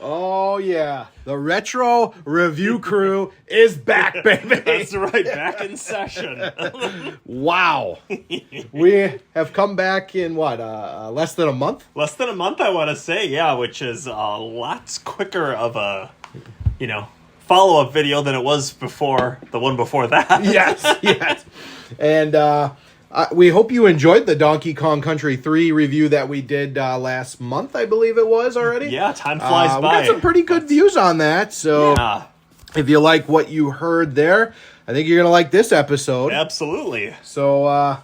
Oh, yeah. The Retro Review Crew is back, baby. That's right, back in session. Wow. We have come back in, what, less than a month? Less than a month, I want to say, yeah, which is a lot quicker of a, follow-up video than it was before, the one before that. Yes. And we hope you enjoyed the Donkey Kong Country 3 review that we did last month, I believe it was already. Yeah, time flies by. We got some pretty good views on that, so if you like what you heard there, I think you're going to like this episode. Absolutely. So,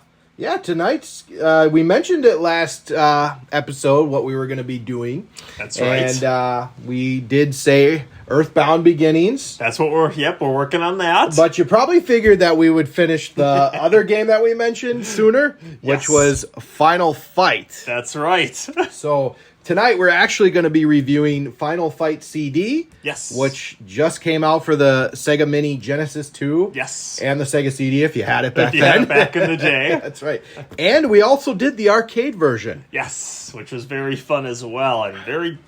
tonight's, we mentioned it last episode, what we were going to be doing. That's right. And we did say Earthbound Beginnings. That's what we're working on that. But you probably figured that we would finish the other game that we mentioned sooner, which was Final Fight. That's right. So tonight we're actually going to be reviewing Final Fight CD. Yes. Which just came out for the Sega Mini Genesis 2. Yes. And the Sega CD if you had it back then. Had it back in the day. That's right. And we also did the arcade version. Yes, which was very fun as well, and very,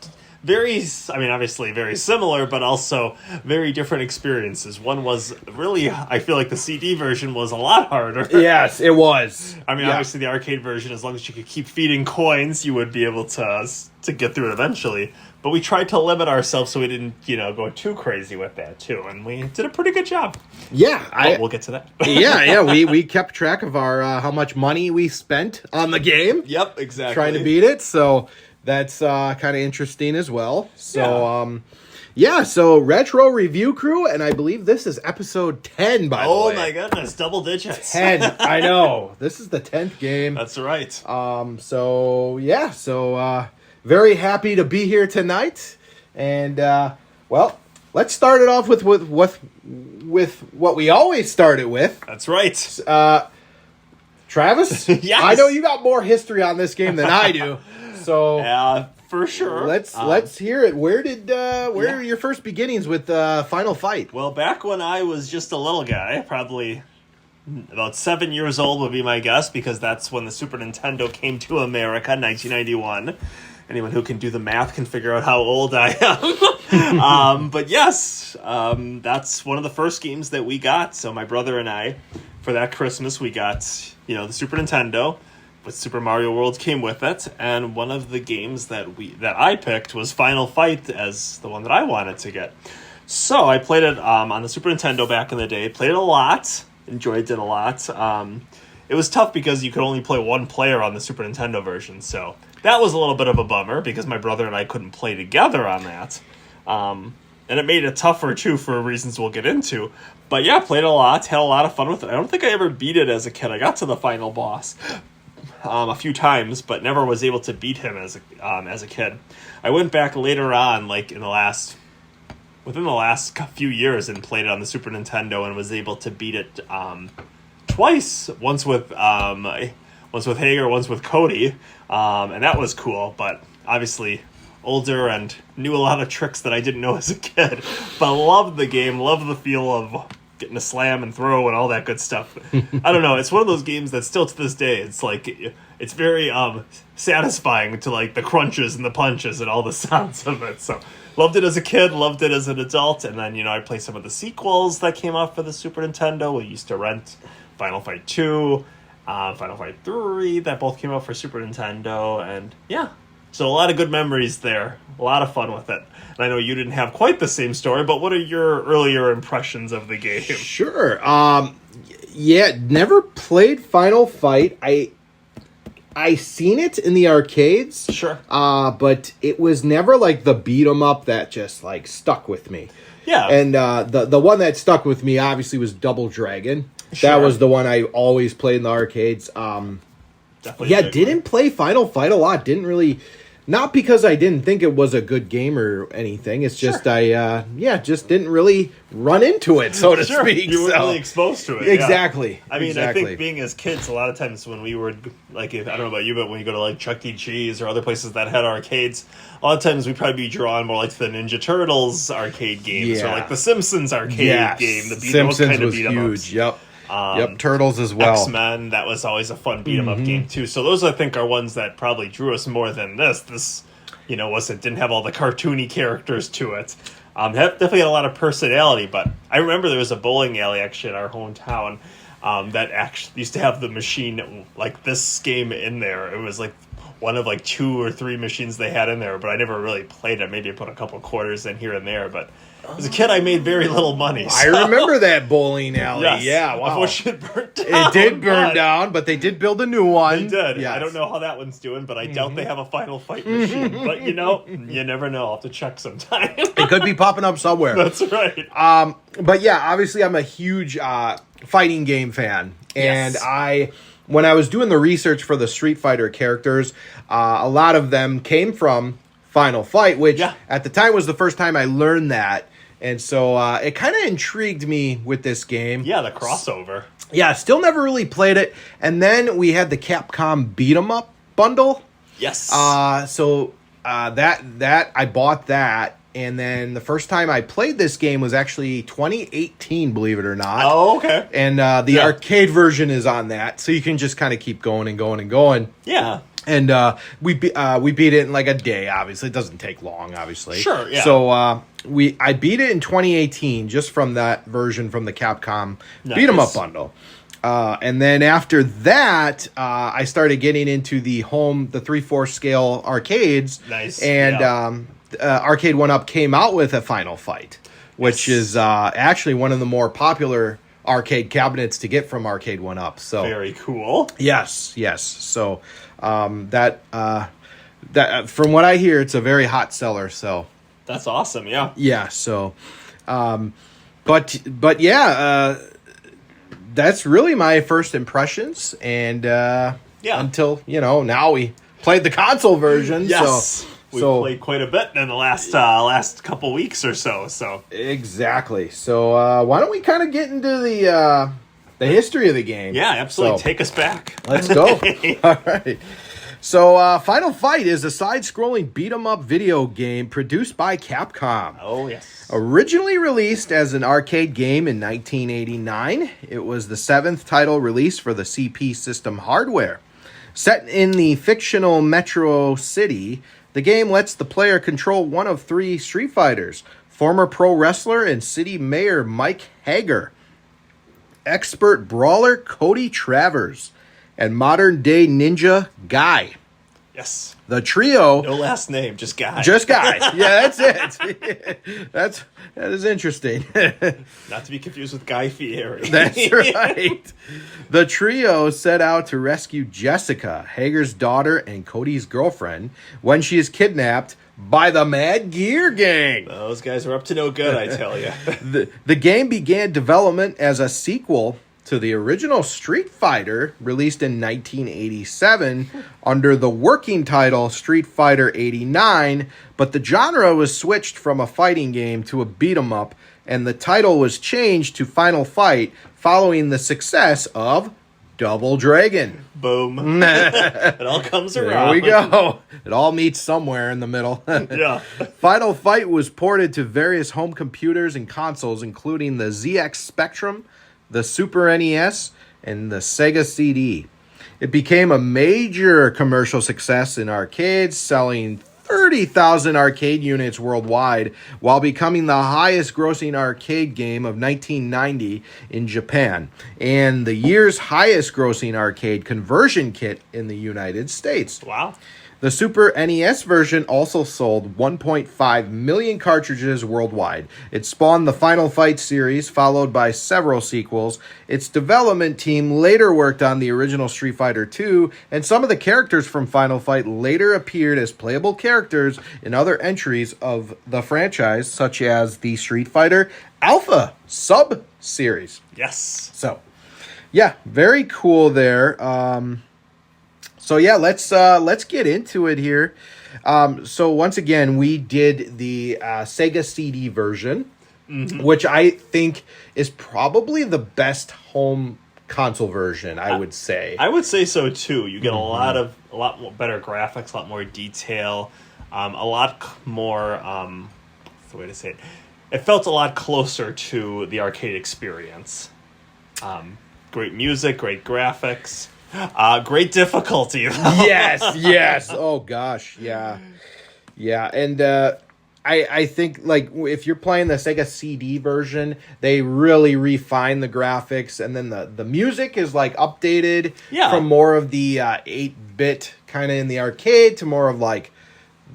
obviously very similar, but also very different experiences. One was really, I feel like the CD version was a lot harder. Yes, it was. Obviously the arcade version, as long as you could keep feeding coins, you would be able to get through it eventually. But we tried to limit ourselves so we didn't, go too crazy with that too, and we did a pretty good job. Yeah, we'll get to that. yeah, we kept track of our how much money we spent on the game. Yep, exactly. Trying to beat it, so that's kind of interesting as well. So, so Retro Review Crew, and I believe this is episode 10, by the way. Oh my goodness, double digits. 10, I know. This is the 10th game. That's right. Very happy to be here tonight. And, let's start it off with what we always start it with. That's right. Travis? Yes. I know you got more history on this game than I do. So for sure. Let's hear it. Where are your first beginnings with Final Fight? Well, back when I was just a little guy, probably about 7 years old would be my guess, because that's when the Super Nintendo came to America, 1991. Anyone who can do the math can figure out how old I am. But yes, that's one of the first games that we got. So my brother and I, for that Christmas, we got, the Super Nintendo. With Super Mario World came with it, and one of the games that I picked was Final Fight as the one that I wanted to get. So I played it on the Super Nintendo back in the day. Played it a lot, enjoyed it a lot. It was tough because you could only play one player on the Super Nintendo version, so that was a little bit of a bummer because my brother and I couldn't play together on that. And it made it tougher too for reasons we'll get into. But yeah, played it a lot, had a lot of fun with it. I don't think I ever beat it as a kid. I got to the final boss a few times, but never was able to beat him as a kid. I went back later on, like within the last few years, and played it on the Super Nintendo and was able to beat it twice. Once with Hager, once with Cody, and that was cool. But obviously older and knew a lot of tricks that I didn't know as a kid. But loved the game, loved the feel of getting to slam and throw and all that good stuff. I don't know. It's one of those games that still to this day, it's like, it's very satisfying to like the crunches and the punches and all the sounds of it. So loved it as a kid, loved it as an adult. And then, I played some of the sequels that came out for the Super Nintendo. We used to rent Final Fight 2, Final Fight 3 that both came out for Super Nintendo. And yeah, so a lot of good memories there. A lot of fun with it. And I know you didn't have quite the same story, but what are your earlier impressions of the game? Sure. Never played Final Fight. I seen it in the arcades. Sure. But it was never like the beat 'em up that just like stuck with me. Yeah. And the one that stuck with me obviously was Double Dragon. Sure. That was the one I always played in the arcades. Definitely didn't play Final Fight a lot. Didn't really. Not because I didn't think it was a good game or anything. It's just I just didn't really run into it, so to speak. You weren't really exposed to it. Exactly. Yeah. I mean, I think being as kids, a lot of times when we were, like, I don't know about you, but when you go to, like, Chuck E. Cheese or other places that had arcades, a lot of times we'd probably be drawn more like to the Ninja Turtles arcade games or, like, the Simpsons arcade game. The Simpsons kind of was huge, yep. Yep, Turtles as well. X-Men, that was always a fun beat 'em up game too. So those I think are ones that probably drew us more than this. didn't have all the cartoony characters to it. Definitely had a lot of personality, but I remember there was a bowling alley actually in our hometown that actually used to have the machine like this game in there. It was like one of like 2 or 3 machines they had in there, but I never really played it. Maybe I put a couple quarters in here and there, but as a kid I made very little money. I remember that bowling alley. Yes. Yeah, wow. I wish it burnt down. It did burn down, but they did build a new one. They did. Yes. I don't know how that one's doing, but I doubt they have a Final Fight machine. But you never know. I'll have to check sometime. It could be popping up somewhere. That's right. But yeah, obviously I'm a huge fighting game fan. And Yes. when I was doing the research for the Street Fighter characters, a lot of them came from Final Fight, which at the time was the first time I learned that. And so it kind of intrigued me with this game. Yeah, the crossover. Yeah, still never really played it. And then we had the Capcom Beat 'em Up bundle. Yes. So that I bought that. And then the first time I played this game was actually 2018, believe it or not. Oh, okay. And the arcade version is on that, so you can just kind of keep going and going and going. Yeah. And we beat it in like a day. Obviously, it doesn't take long. Obviously, Sure. Yeah. So I beat it in 2018 just from that version from the Capcom Beat 'em Up bundle. And then after that, I started getting into the 3/4 scale arcades. Nice. And Arcade 1-Up came out with a Final Fight, which is actually one of the more popular arcade cabinets to get from Arcade 1-Up. So very cool. Yes. So that from what I hear, it's a very hot seller. So That's awesome. Yeah. yeah. So, but yeah, that's really my first impressions. And until now we played the console version. Yes. So, We played quite a bit in the last couple weeks or so. So exactly. So why don't we kind of get into the history of the game? yeah, absolutely. So, Take us back. let's go. All right. So Final Fight is a side-scrolling beat-em-up video game produced by Capcom. Oh yes. Originally released as an arcade game in 1989, it was the 7th title released for the CP System hardware. Set in the fictional Metro City, the game lets the player control one of 3 Street Fighters: former pro wrestler and city mayor Mike Hager, expert brawler Cody Travers, and modern-day ninja Guy. Yes. The trio... No last name, just Guy. Just Guy. Yeah, that's it. that is interesting. Not to be confused with Guy Fieri. That's right. The trio set out to rescue Jessica, Hager's daughter and Cody's girlfriend, when she is kidnapped by the Mad Gear Gang. Those guys are up to no good, I tell you. The game began development as a sequel to the original Street Fighter, released in 1987 under the working title Street Fighter 89, but the genre was switched from a fighting game to a beat-em-up, and the title was changed to Final Fight following the success of Double Dragon. Boom. It all comes around. There we go. It all meets somewhere in the middle. Yeah. Final Fight was ported to various home computers and consoles, including the ZX Spectrum, the Super NES, and the Sega CD. It became a major commercial success in arcades, selling 30,000 arcade units worldwide, while becoming the highest grossing arcade game of 1990 in Japan, and the year's highest grossing arcade conversion kit in the United States. Wow. The Super NES version also sold 1.5 million cartridges worldwide. It spawned the Final Fight series, followed by several sequels. Its development team later worked on the original Street Fighter II, and some of the characters from Final Fight later appeared as playable characters in other entries of the franchise, such as the Street Fighter Alpha sub-series. Yes. So, yeah, very cool there. So yeah, let's get into it here. So once again, we did the Sega CD version, which I think is probably the best home console version. I would say. I would say so too. You get a lot more better graphics, a lot more detail, a lot more. What's the way to say it? It felt a lot closer to the arcade experience. Great music, great graphics. Great difficulty. Yes. Oh gosh, yeah. Yeah, and I think like if you're playing the Sega CD version, they really refine the graphics, and then the music is like updated Yeah. from more of the 8-bit kind of in the arcade to more of like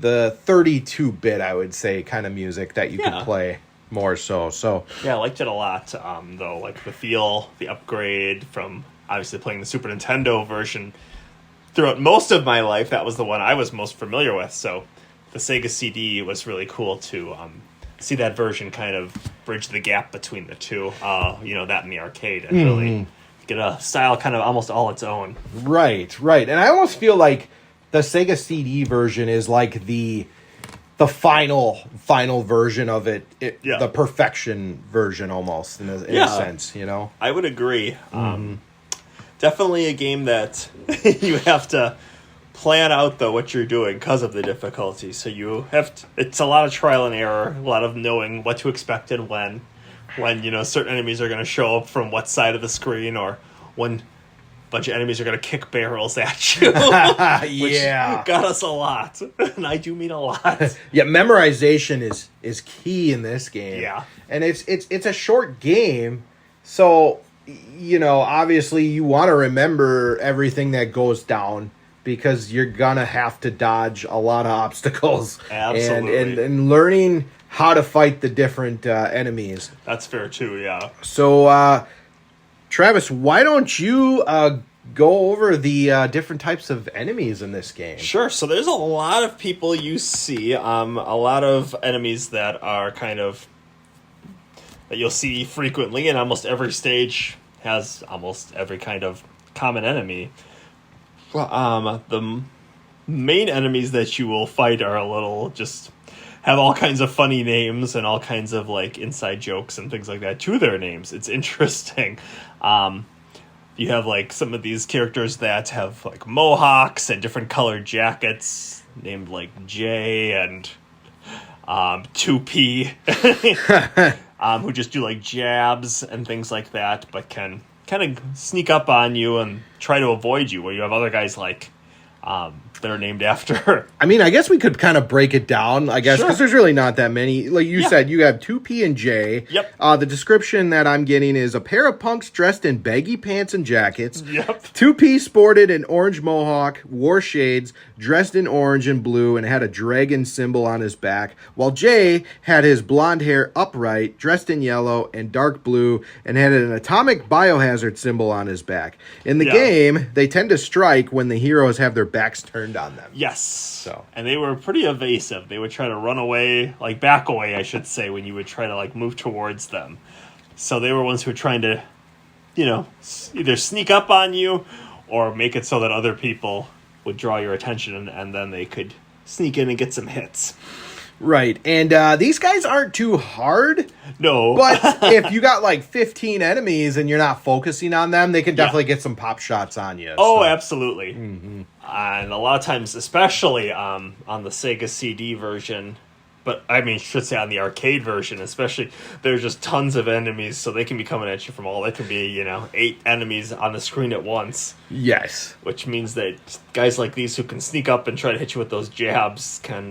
the 32-bit, I would say, kind of music that you Yeah. could play more so. So Yeah, I liked it a lot, though. Like the feel, the upgrade from obviously playing the Super Nintendo version throughout most of my life. That was the one I was most familiar with. So the Sega CD was really cool to see that version kind of bridge the gap between the two. That in the arcade and really get a style kind of almost all its own. right, and I almost feel like the Sega CD version is like the final version of it, Yeah. the perfection version almost in a sense, you know. I would agree. Definitely a game that you have to plan out though what you're doing because of the difficulty. So you have to, it's a lot of trial and error, a lot of knowing what to expect and when certain enemies are going to show up from what side of the screen, or when a bunch of enemies are going to kick barrels at you. Which Yeah. got us a lot, and I do mean a lot. Yeah, memorization is key in this game. Yeah. And it's a short game, so obviously you want to remember everything that goes down because you're gonna have to dodge a lot of obstacles. Absolutely. And learning how to fight the different enemies. That's fair too. Yeah. So Travis, why don't you go over the different types of enemies in this game? Sure. So there's a lot of people you see, a lot of enemies that are kind of that you'll see frequently, and almost every stage has almost every kind of common enemy. The main enemies that you will fight are a little just have all kinds of funny names and all kinds of like inside jokes and things like that to their names. It's interesting. You have like some of these characters that have like mohawks and different colored jackets named like Jay and 2P who just do like jabs and things like that, but can kind of sneak up on you and try to avoid you, where you have other guys like that are named after. I mean, I guess we could kind of break it down, I guess, because Sure. there's really not that many. Like you said, you have 2P and J. Yep. The description that I'm getting is a pair of punks dressed in baggy pants and jackets. Yep. 2P sported an orange mohawk, wore shades, dressed in orange and blue, and had a dragon symbol on his back, while Jay had his blonde hair upright, dressed in yellow and dark blue, and had an atomic biohazard symbol on his back. In the Yeah. game, they tend to strike when the heroes have their backs turned on them. Yes. And they were pretty evasive. They would try to run away, like back away, I should say, when you would try to like move towards them. So they were ones who were trying to, either sneak up on you or make it so that other people would draw your attention, and then they could sneak in and get some hits. Right, and these guys aren't too hard, No. but if you got like 15 enemies and you're not focusing on them, they can definitely get some pop shots on you. Oh, so. absolutely. Mm-hmm. And a lot of times, especially on the Sega CD version, but I mean, should say on the arcade version, especially, there's just tons of enemies, so they can be coming at you from all. There can be, 8 enemies on the screen at once, Yes. which means that guys like these who can sneak up and try to hit you with those jabs can,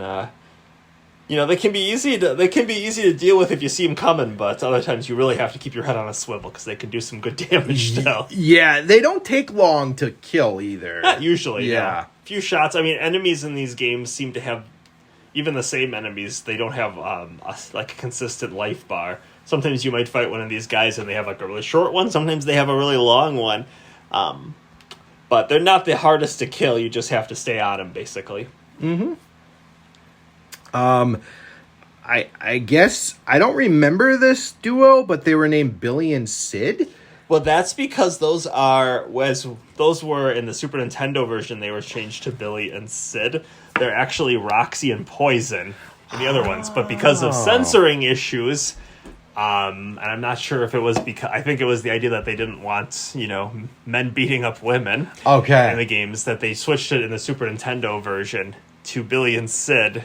they can be easy to deal with if you see them coming, but other times you really have to keep your head on a swivel because they can do some good damage still. Yeah, they don't take long to kill either. Usually, Yeah. Few shots. I mean, enemies in these games seem to have, even the same enemies, they don't have a consistent life bar. Sometimes you might fight one of these guys and they have like a really short one. Sometimes they have a really long one. But they're not the hardest to kill. You just have to stay on them, basically. I guess I don't remember this duo, but they were named Billy and Sid. Well, that's because those were in the Super Nintendo version. They were changed to Billy and Sid. They're actually Roxy and Poison in the other ones, but because of censoring issues, and I'm not sure if it was because I think it was the idea that they didn't want men beating up women Okay. in the games, that they switched it in the Super Nintendo version to Billy and Sid,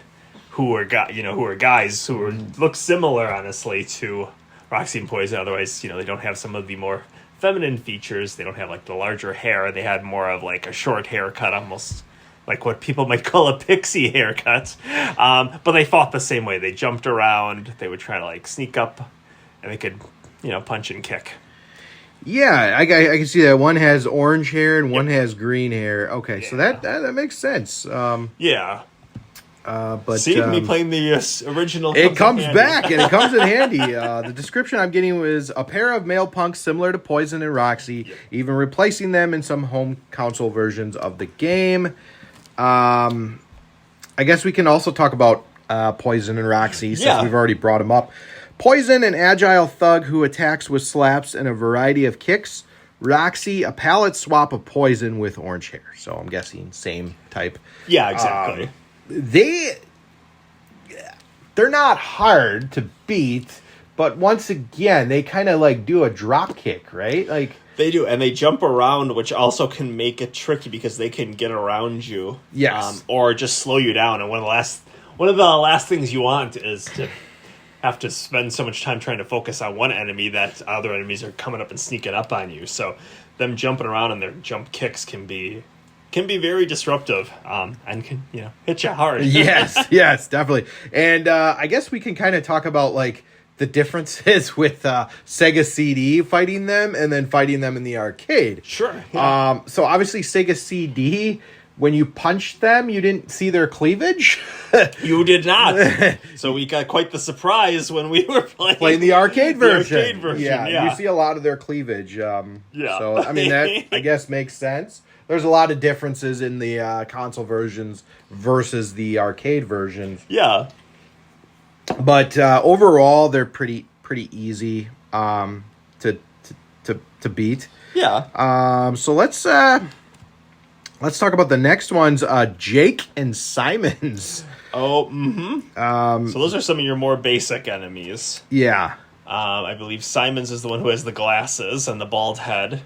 who were guys who look similar, honestly, to Roxy and Poison. Otherwise, they don't have some of the more feminine features. They don't have like the larger hair. They had more of like a short haircut, almost like what people might call a pixie haircut. But they fought the same way. They jumped around. They would try to like sneak up, and they could, punch and kick. Yeah, I can see that. One has orange hair and one has green hair. Okay, so that makes sense. Yeah. But see, me playing the original. It comes back, and it comes in handy. The description I'm getting was a pair of male punks similar to Poison and Roxy, even replacing them in some home console versions of the game. I guess we can also talk about Poison and Roxy, since we've already brought them up. Poison, an agile thug who attacks with slaps and a variety of kicks. Roxy, a palette swap of Poison with orange hair. So I'm guessing same type. Yeah, exactly. They're not hard to beat, but once again, they kind of like do a drop kick, right? Like they do, and they jump around, which also can make it tricky because they can get around you, or just slow you down. And one of the last things you want is to have to spend so much time trying to focus on one enemy that other enemies are coming up and sneaking up on you. So them jumping around and their jump kicks can be very disruptive, and can hit you hard. yes, definitely. And I guess we can kind of talk about like the differences with Sega CD fighting them and then fighting them in the arcade. Sure. Yeah. So obviously Sega CD, when you punched them, you didn't see their cleavage. You did not. So we got quite the surprise when we were playing the arcade version. Yeah, you see a lot of their cleavage. Yeah. So I mean that I guess makes sense. There's a lot of differences in the console versions versus the arcade versions. Yeah. But overall, they're pretty easy to beat. Yeah. So let's talk about the next ones. Jake and Simons. Oh, mm-hmm. So those are some of your more basic enemies. Yeah. I believe Simons is the one who has the glasses and the bald head.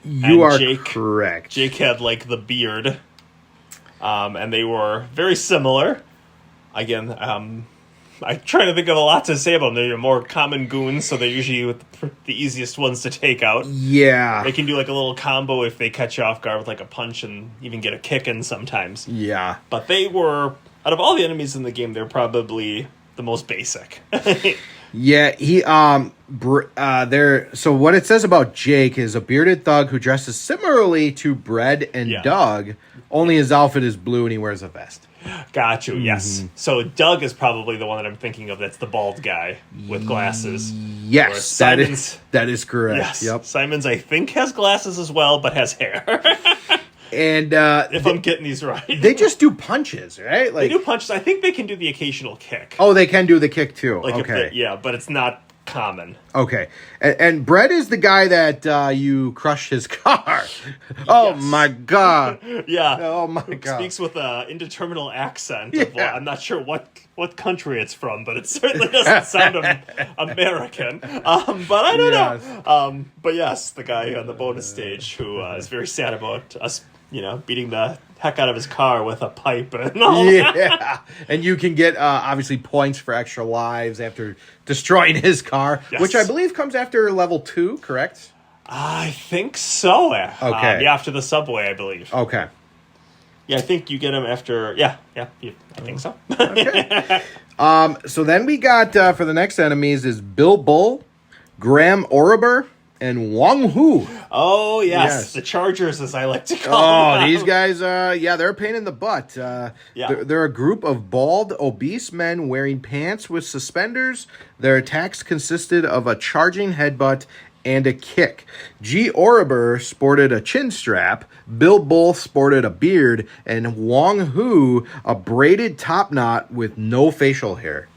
You are correct. Jake had like the beard, and they were very similar. Again, I'm trying to think of a lot to say about them. They're your more common goons, so they're usually the easiest ones to take out. Yeah. They can do like a little combo if they catch you off guard with like a punch and even get a kick in sometimes. Yeah. But they were, out of all the enemies in the game, they're probably the most basic. Yeah, so what it says about Jake is a bearded thug who dresses similarly to Brett and Doug, only his outfit is blue and he wears a vest. Got you, yes. So Doug is probably the one that I'm thinking of that's the bald guy with glasses. Yes, that is correct. Yes. Yep. Simons, I think, has glasses as well, but has hair. And if I'm getting these right. They just do punches, right? Like, they do punches. I think they can do the occasional kick. Oh, they can do the kick too. Like okay. But it's not common. Okay. And Brett is the guy that you crush his car. Oh, my God. Yeah. Oh, my God. Speaks with an indeterminate accent. I'm not sure what country it's from, but it certainly doesn't sound American. But I don't know. But yes, the guy on the bonus stage who is very sad about us, beating the heck out of his car with a pipe and all that. And you can get obviously points for extra lives after destroying his car, which I believe comes after level 2, correct? I think so. Okay. After the subway, I believe. Okay. Yeah, I think you get him after. I think so. Okay. So then we got for the next enemies is Bill Bull, Graham Oriber, and Wong Hu. Oh, yes. The Chargers, as I like to call them. Oh, these guys, they're a pain in the butt. They're a group of bald, obese men wearing pants with suspenders. Their attacks consisted of a charging headbutt and a kick. G. Oriber sported a chin strap, Bill Bull sported a beard, and Wong Hu a braided top knot with no facial hair.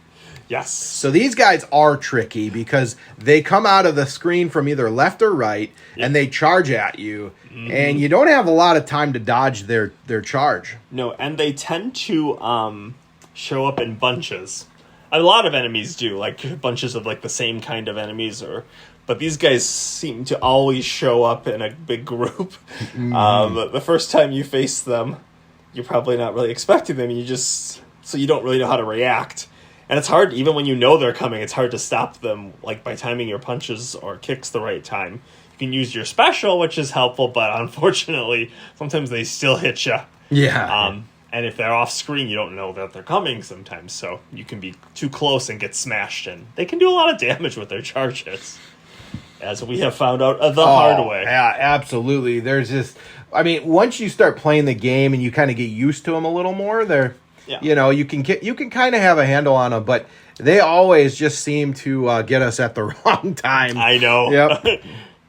Yes. So these guys are tricky because they come out of the screen from either left or right, and they charge at you, and you don't have a lot of time to dodge their charge. No, and they tend to show up in bunches. A lot of enemies do, like bunches of like the same kind of enemies, but these guys seem to always show up in a big group. The first time you face them, you're probably not really expecting them. So you don't really know how to react. And it's hard, even when you know they're coming, it's hard to stop them, like by timing your punches or kicks the right time. You can use your special, which is helpful, but unfortunately, sometimes they still hit you Yeah. And if they're off screen, you don't know that they're coming sometimes, so you can be too close and get smashed, and they can do a lot of damage with their charges, as we have found out the hard way. Yeah, absolutely. There's just, I mean, once you start playing the game and you kind of get used to them a little more, you can kind of have a handle on them, but they always just seem to get us at the wrong time. I know. Yep.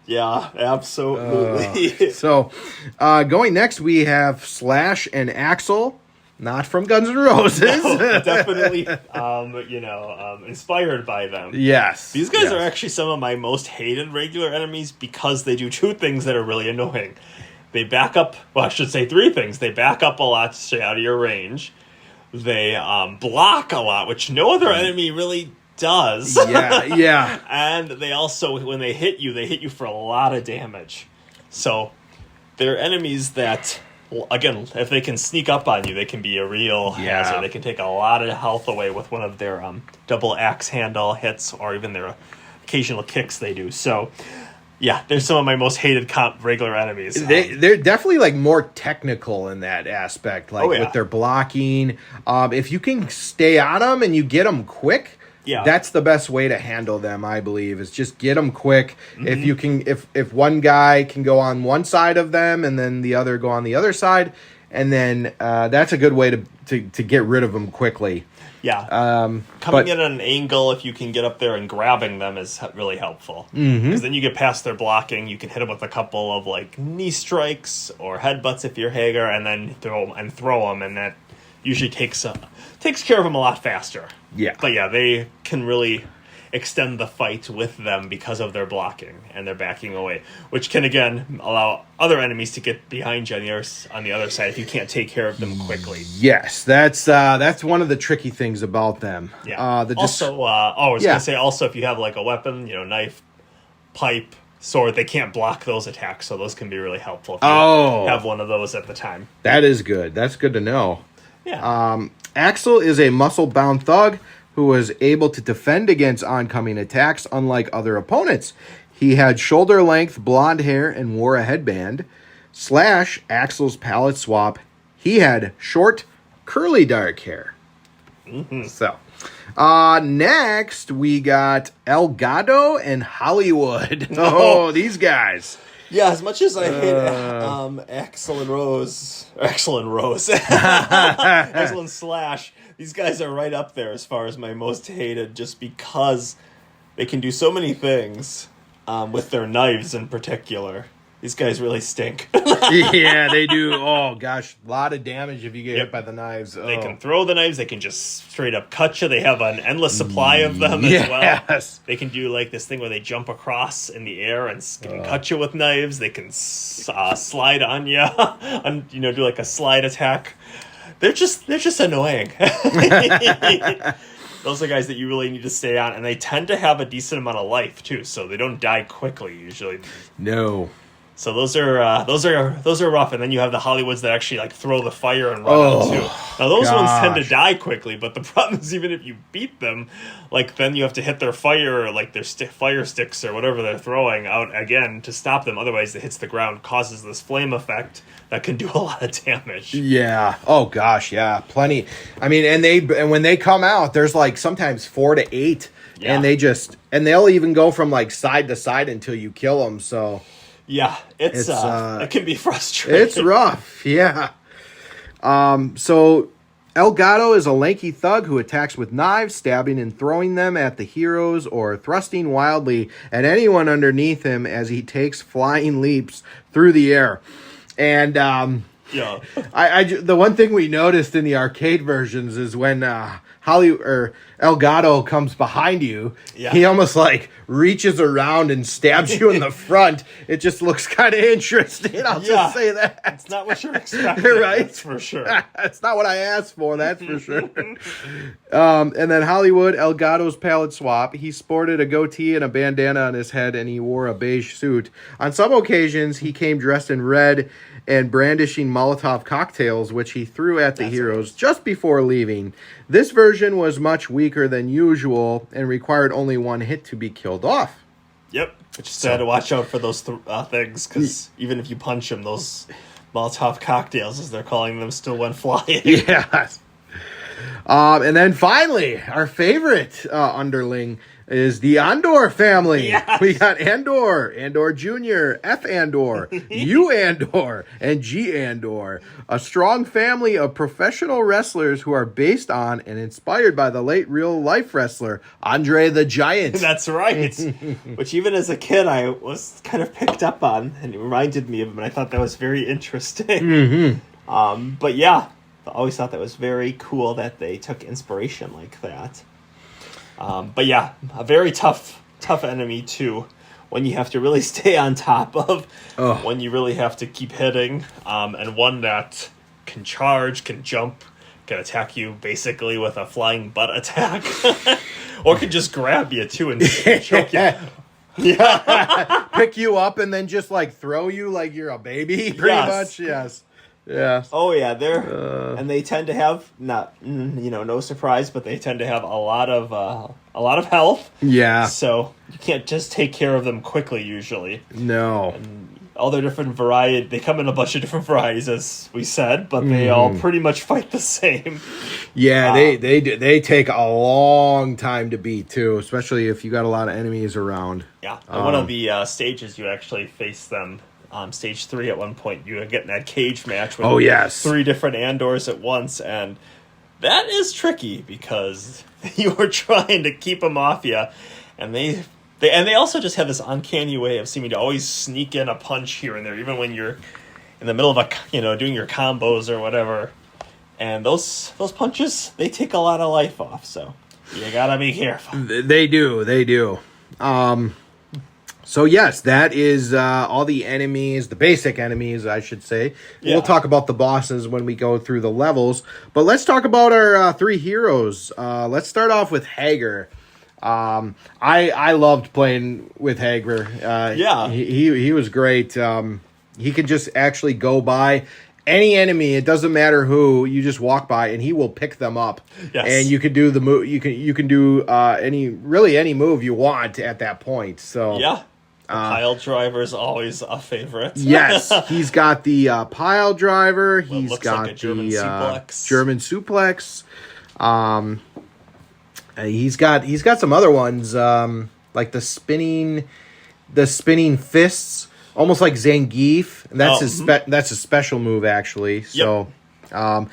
Yeah, absolutely. So, going next, we have Slash and Axel, not from Guns N' Roses. No, definitely, inspired by them. Yes. These guys are actually some of my most hated regular enemies because they do two things that are really annoying. They back up, well, I should say three things. They back up a lot to stay out of your range. They block a lot, which no other enemy really does. Yeah. And they also, when they hit you for a lot of damage. So they're enemies that, again, if they can sneak up on you, they can be a real hazard. They can take a lot of health away with one of their double axe handle hits or even their occasional kicks they do. So, yeah, they're some of my most hated regular enemies. They're definitely like more technical in that aspect, like with their blocking. If you can stay on them and you get them quick, that's the best way to handle them, I believe, is just get them quick. Mm-hmm. If you can, if one guy can go on one side of them and then the other go on the other side, and then that's a good way to get rid of them quickly. Yeah. Coming in at an angle, if you can get up there and grabbing them is really helpful. Because then you get past their blocking, you can hit them with a couple of like knee strikes or headbutts if you're Hager, and then throw them, and that usually takes care of them a lot faster. Yeah. But yeah, they can really extend the fight with them because of their blocking and their backing away, which can again allow other enemies to get behind you on the other side if you can't take care of them quickly. Yes, that's one of the tricky things about them. Yeah. I was gonna say also if you have like a weapon, knife, pipe, sword, they can't block those attacks, so those can be really helpful if you have one of those at the time. That is good. That's good to know. Yeah. Axel is a muscle-bound thug who was able to defend against oncoming attacks unlike other opponents. He had shoulder-length blonde hair and wore a headband. Slash, Axel's palette swap, he had short, curly dark hair. Mm-hmm. So, next we got Elgato and Hollywood. Oh, these guys. Yeah, as much as I hate Axel and Slash, these guys are right up there as far as my most hated, just because they can do so many things with their knives in particular. These guys really stink. Yeah, they do. Oh, gosh. A lot of damage if you get hit by the knives. Oh. They can throw the knives. They can just straight up cut you. They have an endless supply of them as well. They can do like this thing where they jump across in the air and cut you with knives. They can slide on you and do like a slide attack. They're just annoying. Those are guys that you really need to stay on, and they tend to have a decent amount of life too, so they don't die quickly usually. No. So those are rough, and then you have the Hollywoods that actually like throw the fire and run out too. Now those ones tend to die quickly, but the problem is even if you beat them, like then you have to hit their fire, like their fire sticks or whatever they're throwing out again to stop them. Otherwise, it hits the ground, causes this flame effect that can do a lot of damage. Yeah. Oh gosh. Yeah. Plenty. I mean, and when they come out, there's like sometimes 4 to 8, and they'll even go from like side to side until you kill them. So. Yeah, it's it can be frustrating. It's rough, yeah. So Elgato is a lanky thug who attacks with knives, stabbing and throwing them at the heroes or thrusting wildly at anyone underneath him as he takes flying leaps through the air. And the one thing we noticed in the arcade versions is when Elgato comes behind you, he almost like reaches around and stabs you in the front. It just looks kind of interesting. I'll just say that. It's not what you're expecting, right? That's for sure. It's not what I asked for, that's for sure. And then Hollywood, Elgato's palette swap. He sported a goatee and a bandana on his head, and he wore a beige suit. On some occasions, he came dressed in red and brandishing Molotov cocktails, which he threw at the heroes just before leaving. This version was much weaker than usual and required only one hit to be killed off. Yep. Just had to watch out for those things, because even if you punch them, those Molotov cocktails, as they're calling them, still went flying. Yes. And then finally, our favorite underling is the Andor family. Yes. We got Andor, Andor Jr., F. Andor, U. Andor, and G. Andor. A strong family of professional wrestlers who are based on and inspired by the late real-life wrestler, Andre the Giant. That's right. Which even as a kid, I was kind of picked up on, and it reminded me of him, and I thought that was very interesting. But yeah, I always thought that was very cool that they took inspiration like that. But yeah, a very tough enemy too, when you have to really stay on top of, when you really have to keep hitting, and one that can charge, can jump, can attack you basically with a flying butt attack, or can just grab you too and choke you. Yeah, pick you up and then just like throw you like you're a baby, pretty much. Yes. Yeah. Oh yeah, and they tend to have no surprise, but they tend to have a lot of health. Yeah. So you can't just take care of them quickly usually. No. All their different variety, they come in a bunch of different varieties, as we said, but they all pretty much fight the same. Yeah, they take a long time to beat too, especially if you got a lot of enemies around. Yeah, and one of the stages you actually face them. Stage 3 at one point, you get in that cage match with 3 different Andors at once, and that is tricky because you are trying to keep them off you, and they also just have this uncanny way of seeming to always sneak in a punch here and there, even when you're in the middle of doing your combos or whatever. And those punches, they take a lot of life off, so you gotta be careful. They do. So yes, that is all the enemies, the basic enemies, I should say. Yeah. We'll talk about the bosses when we go through the levels. But let's talk about our 3 heroes. Let's start off with Hager. I loved playing with Hager. He was great. He could just actually go by any enemy. It doesn't matter who. You just walk by and he will pick them up. Yes. And you can do the move. You can do any move you want at that point. So yeah. Pile driver is always a favorite. Yes, he's got the pile driver. He's got like a German suplex. German suplex. He's got some other ones like the spinning fists, almost like Zangief. And that's his special move actually. So, Travis,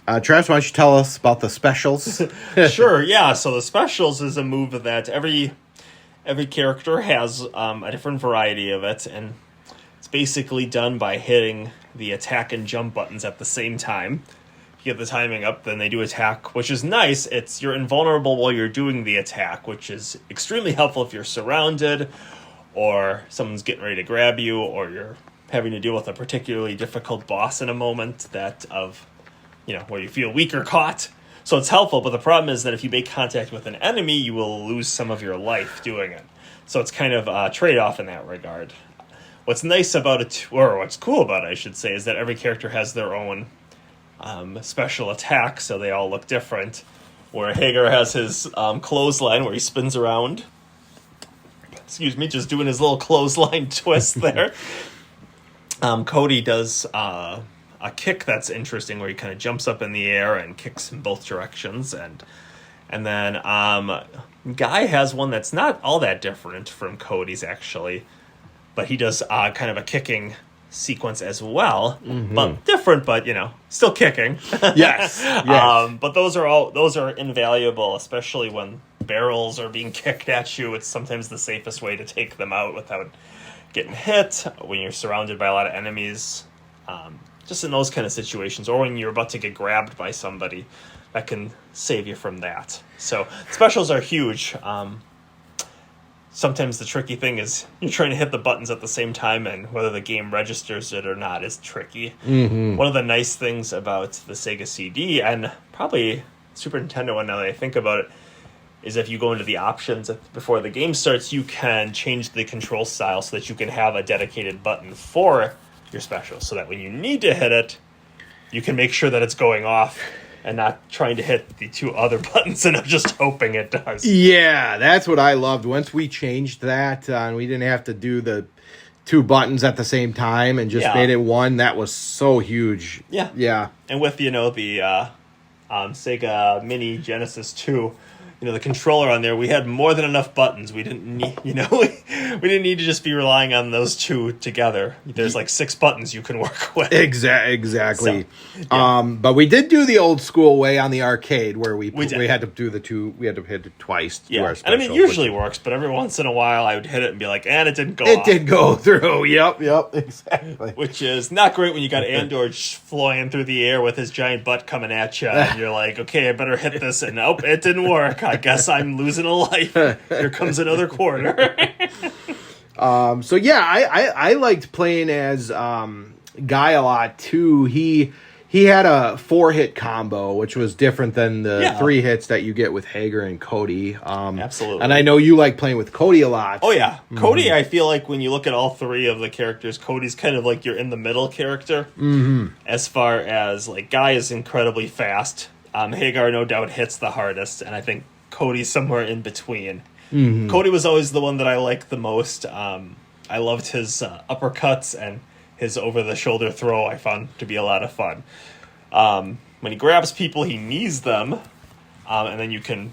why don't you tell us about the specials? Sure. Yeah. So the specials is a move that every character has a different variety of it, and it's basically done by hitting the attack and jump buttons at the same time. If you get the timing up, then they do attack, which is nice. You're invulnerable while you're doing the attack, which is extremely helpful if you're surrounded, or someone's getting ready to grab you, or you're having to deal with a particularly difficult boss in a moment where you feel weak or caught. So it's helpful, but the problem is that if you make contact with an enemy, you will lose some of your life doing it. So it's kind of a trade-off in that regard. What's nice about it, or what's cool about it, I should say, is that every character has their own special attack, so they all look different. Where Hager has his clothesline, where he spins around. Excuse me, just doing his little clothesline twist there. Cody does a kick that's interesting, where he kind of jumps up in the air and kicks in both directions, and then Guy has one that's not all that different from Cody's actually, but he does kind of a kicking sequence as well, but different, but still kicking. Yes. But those are invaluable, especially when barrels are being kicked at you. It's sometimes the safest way to take them out without getting hit when you're surrounded by a lot of enemies. Just in those kind of situations, or when you're about to get grabbed by somebody, that can save you from that. So specials are huge. Sometimes the tricky thing is you're trying to hit the buttons at the same time, and whether the game registers it or not is tricky. One of the nice things about the Sega CD, and probably Super Nintendo one now that I think about it, is if you go into the options before the game starts, you can change the control style so that you can have a dedicated button for your special, so that when you need to hit it, you can make sure that it's going off and not trying to hit the 2 other buttons and just hoping it does. Yeah, that's what I loved. Once we changed that and we didn't have to do the two buttons at the same time and just Yeah. made it one. That was so huge. Yeah. Yeah. And with, the Sega Mini Genesis 2, the controller on there, we had more than enough buttons. We didn't need, we didn't need to just be relying on those two together. There's like 6 buttons you can work with. Exactly. So, yeah. But we did do the old school way on the arcade where we did. had to do the two. We had to hit it twice. To do Yeah, our and special, I mean, it usually works, but every once in a while I would hit it and be like, and it didn't go it off. did go through. Yep, exactly. Which is not great when you got Andor flying through the air with his giant butt coming at you, and you're like, okay, I better hit this, and nope, it didn't work. I guess I'm losing a life. Here comes another quarter. So yeah, I liked playing as Guy a lot too. He had a 4-hit combo, which was different than the 3 hits that you get with Hager and Cody. Absolutely. And I know you like playing with Cody a lot. Oh yeah, Cody. I feel like when you look at all 3 of the characters, Cody's kind of like your in the middle character. Mm-hmm. As far as like Guy is incredibly fast. Hagar no doubt hits the hardest, and I think Cody's somewhere in between. Mm-hmm. Cody was always the one that I liked the most. I loved his uppercuts and his over-the-shoulder throw. I found to be a lot of fun. When he grabs people, he knees them, and then you can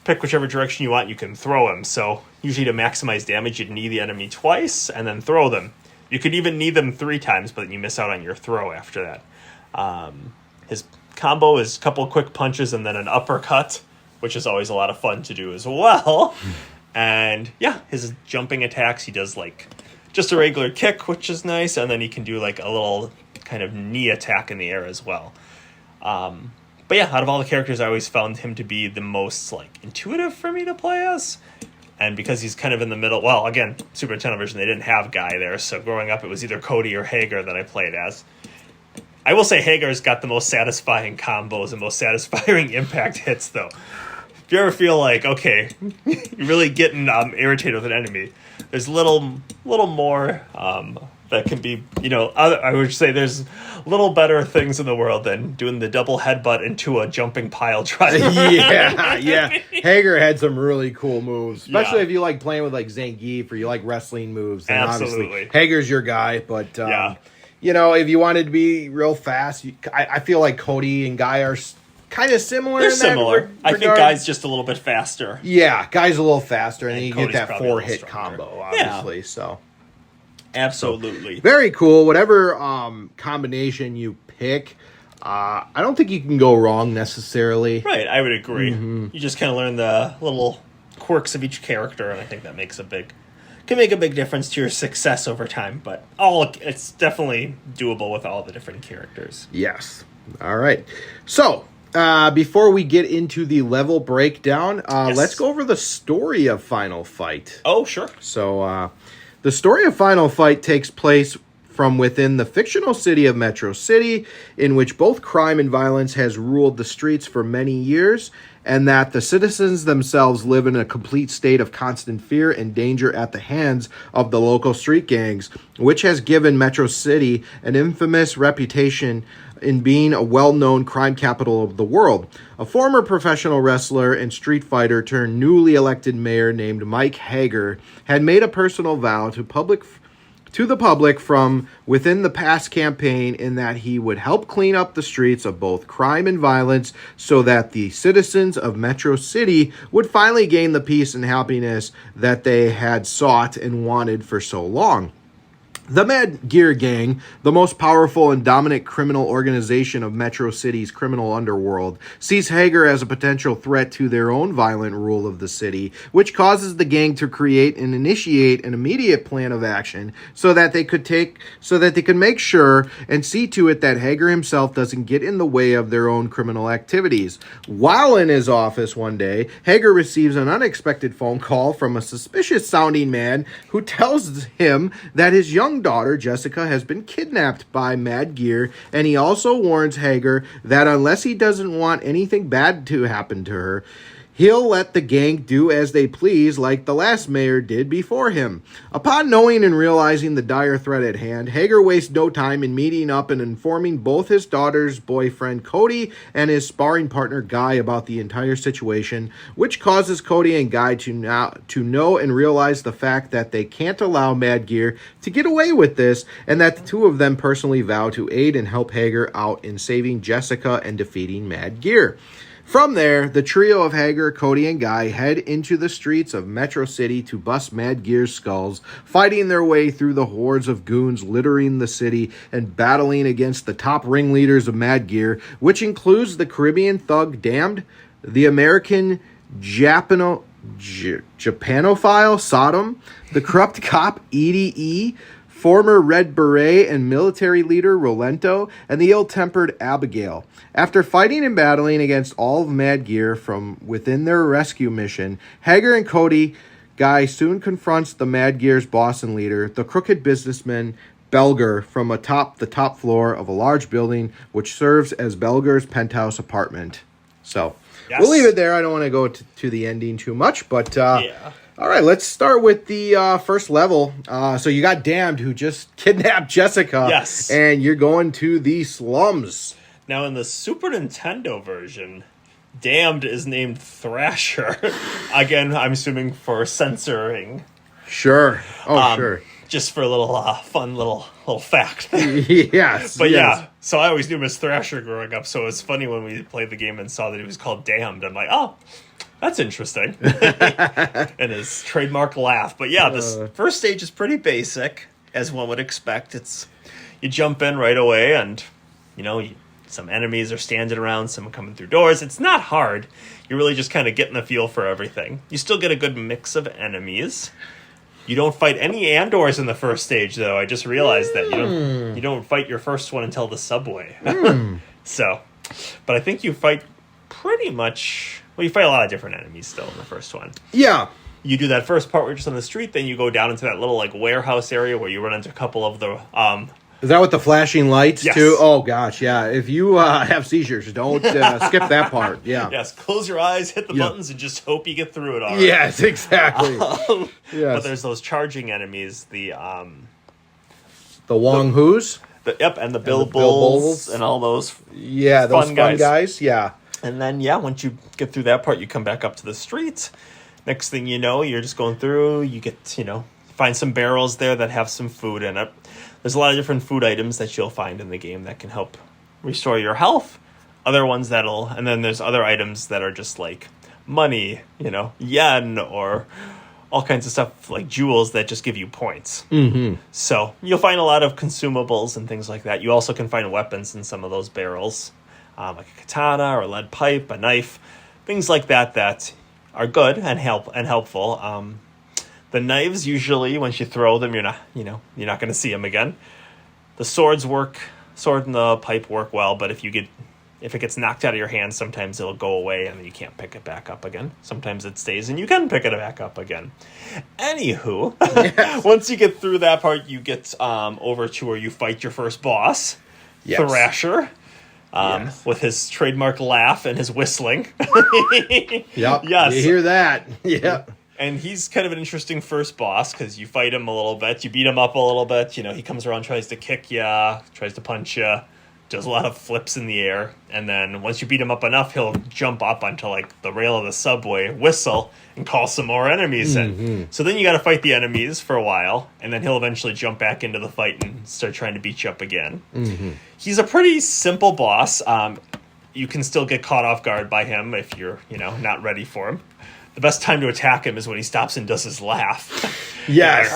pick whichever direction you want. You can throw him. So usually to maximize damage, you'd knee the enemy twice and then throw them. You could even knee them 3 times, but then you miss out on your throw after that. His combo is a couple quick punches and then an uppercut, which is always a lot of fun to do as well. And yeah, his jumping attacks, he does like just a regular kick, which is nice, and then he can do like a little kind of knee attack in the air as well. But yeah, out of all the characters, I always found him to be the most like intuitive for me to play as. And because he's kind of in the middle, well, again, Super Nintendo version, they didn't have Guy there, so growing up it was either Cody or Hager that I played as. I will say Hagar's got the most satisfying combos and most satisfying impact hits, though. If you ever feel like, okay, you're really getting irritated with an enemy, there's a little more that can be, I would say there's little better things in the world than doing the double headbutt into a jumping pile driver. yeah. Hager had some really cool moves, especially Yeah. if you like playing with like Zangief or you like wrestling moves. Then Absolutely. obviously Hager's your guy, but Yeah. if you wanted to be real fast, I feel like Cody and Guy are kind of similar. They're in that similar. I think regard. Guy's just a little bit faster. Yeah, Guy's a little faster, and And then you Cody's get that probably a little 4-hit stronger. combo, obviously. So Absolutely. very cool. Whatever combination you pick, I don't think you can go wrong necessarily. Right, I would agree. Mm-hmm. You just kind of learn the little quirks of each character, and I think that can make a big difference to your success over time. But it's definitely doable with all the different characters. Yes. All right. So, before we get into the level breakdown, Yes. let's go over the story of Final Fight. Oh, sure. So, the story of Final Fight takes place from within the fictional city of Metro City, in which both crime and violence has ruled the streets for many years, and that the citizens themselves live in a complete state of constant fear and danger at the hands of the local street gangs, which has given Metro City an infamous reputation in being a well-known crime capital of the world. A former professional wrestler and street fighter turned newly elected mayor named Mike Hager had made a personal vow to the public from within the past campaign in that he would help clean up the streets of both crime and violence so that the citizens of Metro City would finally gain the peace and happiness that they had sought and wanted for so long. The Mad Gear Gang, the most powerful and dominant criminal organization of Metro City's criminal underworld, sees Hager as a potential threat to their own violent rule of the city, which causes the gang to create and initiate an immediate plan of action so that they could make sure and see to it that Hager himself doesn't get in the way of their own criminal activities. While in his office one day, Hager receives an unexpected phone call from a suspicious-sounding man who tells him that his young daughter, Jessica, has been kidnapped by Mad Gear, and he also warns Hager that unless he doesn't want anything bad to happen to her, He'll let the gang do as they please like the last mayor did before him. Upon knowing and realizing the dire threat at hand, Hager wastes no time in meeting up and informing both his daughter's boyfriend Cody and his sparring partner Guy about the entire situation, which causes Cody and Guy to know and realize the fact that they can't allow Mad Gear to get away with this, and that the two of them personally vow to aid and help Hager out in saving Jessica and defeating Mad Gear. From there, the trio of Hager, Cody, and Guy head into the streets of Metro City to bust Mad Gear's skulls, fighting their way through the hordes of goons littering the city and battling against the top ringleaders of Mad Gear, which includes the Caribbean thug Damned, the American Japanophile Sodom, the corrupt cop Edie E., former Red Beret and military leader Rolento, and the ill-tempered Abigail. After fighting and battling against all of Mad Gear from within their rescue mission, Hager and Cody Guy soon confronts the Mad Gear's boss and leader, the crooked businessman Belger, from the top floor of a large building which serves as Belger's penthouse apartment. So, Yes. We'll leave it there. I don't want to go to the ending too much, but Yeah. all right, let's start with the first level. So you got Damned, who just kidnapped Jessica. Yes. And you're going to the slums. Now, in the Super Nintendo version, Damned is named Thrasher. Again, I'm assuming for censoring. Sure. Oh, sure. Just for a little fun little fact. Yes. But yes. yeah, so I always knew him as Thrasher growing up, so it was funny when we played the game and saw that he was called Damned. I'm like, oh, that's interesting. And his trademark laugh. But yeah, this first stage is pretty basic, as one would expect. You jump in right away, and some enemies are standing around, some coming through doors. It's not hard. You're really just kind of getting the feel for everything. You still get a good mix of enemies. You don't fight any Andors in the first stage, though. I just realized that you don't fight your first one until the subway. So, but I think you fight pretty much. Well, you fight a lot of different enemies still in the first one. Yeah. You do that first part where you're just on the street, then you go down into that little warehouse area where you run into a couple of the Is that with the flashing lights, Yes. too? Oh, gosh, yeah. If you have seizures, don't skip that part. Yeah. Yes, close your eyes, hit the buttons, and just hope you get through it all right. Yes, exactly. But Yes. there's those charging enemies, The Wong Hoos? and the Bill the Bill Bulls Bulls. and all those. Yeah, those fun guys. Yeah. And then, once you get through that part, you come back up to the street. Next thing you know, you're just going through. You get, find some barrels there that have some food in it. There's a lot of different food items that you'll find in the game that can help restore your health. Other ones and then there's other items that are just like money, yen, or all kinds of stuff like jewels that just give you points. Mm-hmm. So you'll find a lot of consumables and things like that. You also can find weapons in some of those barrels, like a katana or a lead pipe, a knife, things like that are good and helpful. The knives, usually once you throw them, you're not going to see them again. The sword and the pipe work well, but if it gets knocked out of your hand, sometimes it'll go away and then you can't pick it back up again. Sometimes it stays and you can pick it back up again. Anywho, Yes. once you get through that part, you get over to where you fight your first boss, Yes. Thrasher, Yes. with his trademark laugh and his whistling. Yep. Yes. You hear that? Yep. And he's kind of an interesting first boss because you fight him a little bit, you beat him up a little bit. He comes around, tries to kick you, tries to punch you, does a lot of flips in the air, and then once you beat him up enough, he'll jump up onto the rail of the subway, whistle, and call some more enemies in. So then you got to fight the enemies for a while, and then he'll eventually jump back into the fight and start trying to beat you up again. He's a pretty simple boss. You can still get caught off guard by him if you're not ready for him. The best time to attack him is when he stops and does his laugh. Yes.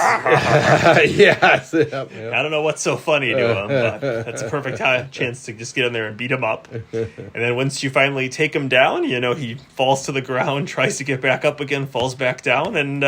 Yes. Yep, I yep. don't know what's so funny to him, but that's a perfect chance to just get in there and beat him up. And then once you finally take him down, he falls to the ground, tries to get back up again, falls back down, and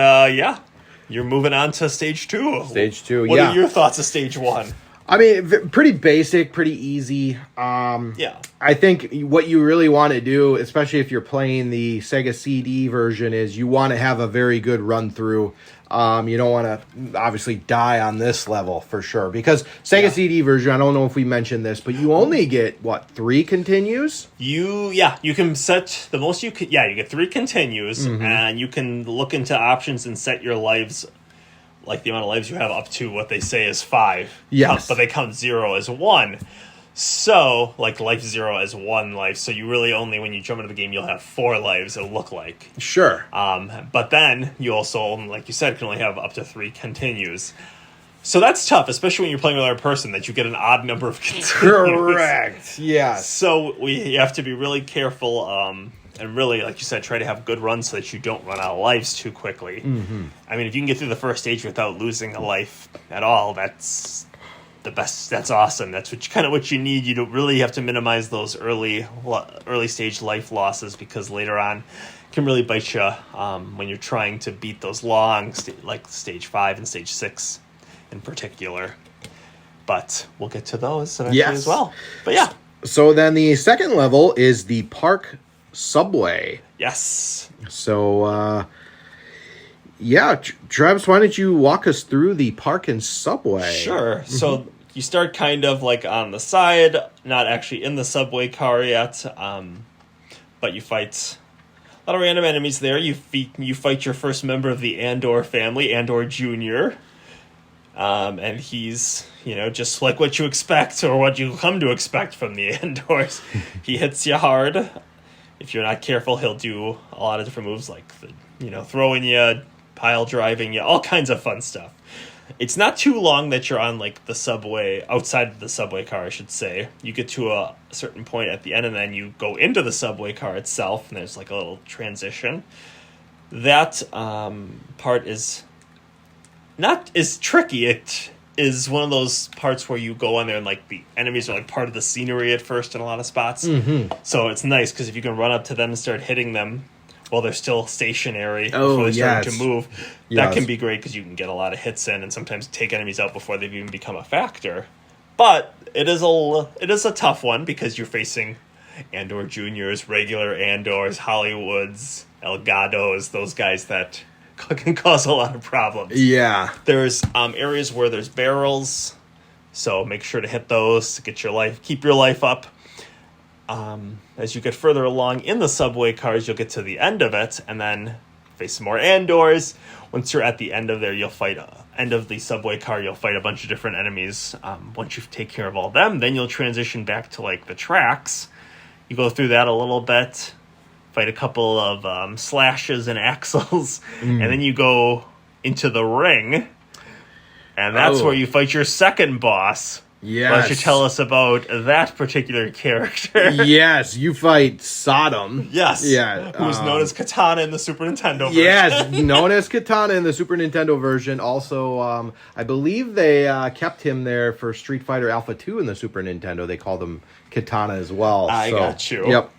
you're moving on to stage 2. Stage 2, What yeah. are your thoughts of stage 1? I mean, pretty basic, pretty easy. Yeah. I think what you really want to do, especially if you're playing the Sega CD version, is you want to have a very good run through. You don't want to obviously die on this level for sure, because Sega CD version, I don't know if we mentioned this, but you only get 3 continues? You can set the most you could. Yeah, you get 3 continues, and you can look into options and set your lives, like the amount of lives you have, up to what they say is 5. Yes. But they count 0 as 1. So, like, life 0 as 1 life. So you really only, when you jump into the game, you'll have 4 lives, it'll look like. Sure. But then you also, like you said, can only have up to 3 continues. So that's tough, especially when you're playing with another person, that you get an odd number of continues. Correct. Yes. So you have to be really careful, and really, like you said, try to have good runs so that you don't run out of lives too quickly. I mean, if you can get through the first stage without losing a life at all, that's the best. That's awesome. That's what you need. You don't really have to minimize those early stage life losses, because later on it can really bite you when you're trying to beat those long like stage 5 and stage 6 in particular. But we'll get to those eventually as well. But yeah. So then the second level is the Park Subway. Yes. So, Travis, why don't you walk us through the Park and Subway? Sure. So you start kind of like on the side, not actually in the subway car yet, but you fight a lot of random enemies there. You fight your first member of the Andor family, Andor Jr., and he's, just like what you expect, or what you come to expect from the Andors. He hits you hard. If you're not careful, he'll do a lot of different moves, like throwing you, pile driving you, all kinds of fun stuff. It's not too long that you're on like the subway, outside of the subway car, I should say. You get to a certain point at the end, and then you go into the subway car itself, and there's like a little transition. That part is not as tricky. It is one of those parts where you go on there and like the enemies are like part of the scenery at first in a lot of spots. So it's nice because if you can run up to them and start hitting them while they're still stationary before they start to move, that can be great because you can get a lot of hits in and sometimes take enemies out before they've even become a factor. But it is a tough one because you're facing Andor Juniors, regular Andors, Hollywoods, Elgatos, those guys that can cause a lot of problems. Yeah. There's areas where there's barrels, so make sure to hit those to keep your life up. As you get further along in the subway cars, you'll get to the end of it, and then face some more Andors. Once you're at the end of there, you'll fight end of the subway car. You'll fight a bunch of different enemies. Once you take care of all them, then you'll transition back to like the tracks. You go through that a little bit, fight a couple of slashes and axles, and then you go into the ring, and that's where you fight your second boss. Yes. Why don't you tell us about that particular character? Yes, you fight Sodom. Yes. Yeah. Who's known as Katana in the Super Nintendo version. Yes, known as Katana in the Super Nintendo version. Also, I believe they kept him there for Street Fighter Alpha 2 in the Super Nintendo. They called him Katana as well. I got you. Yep.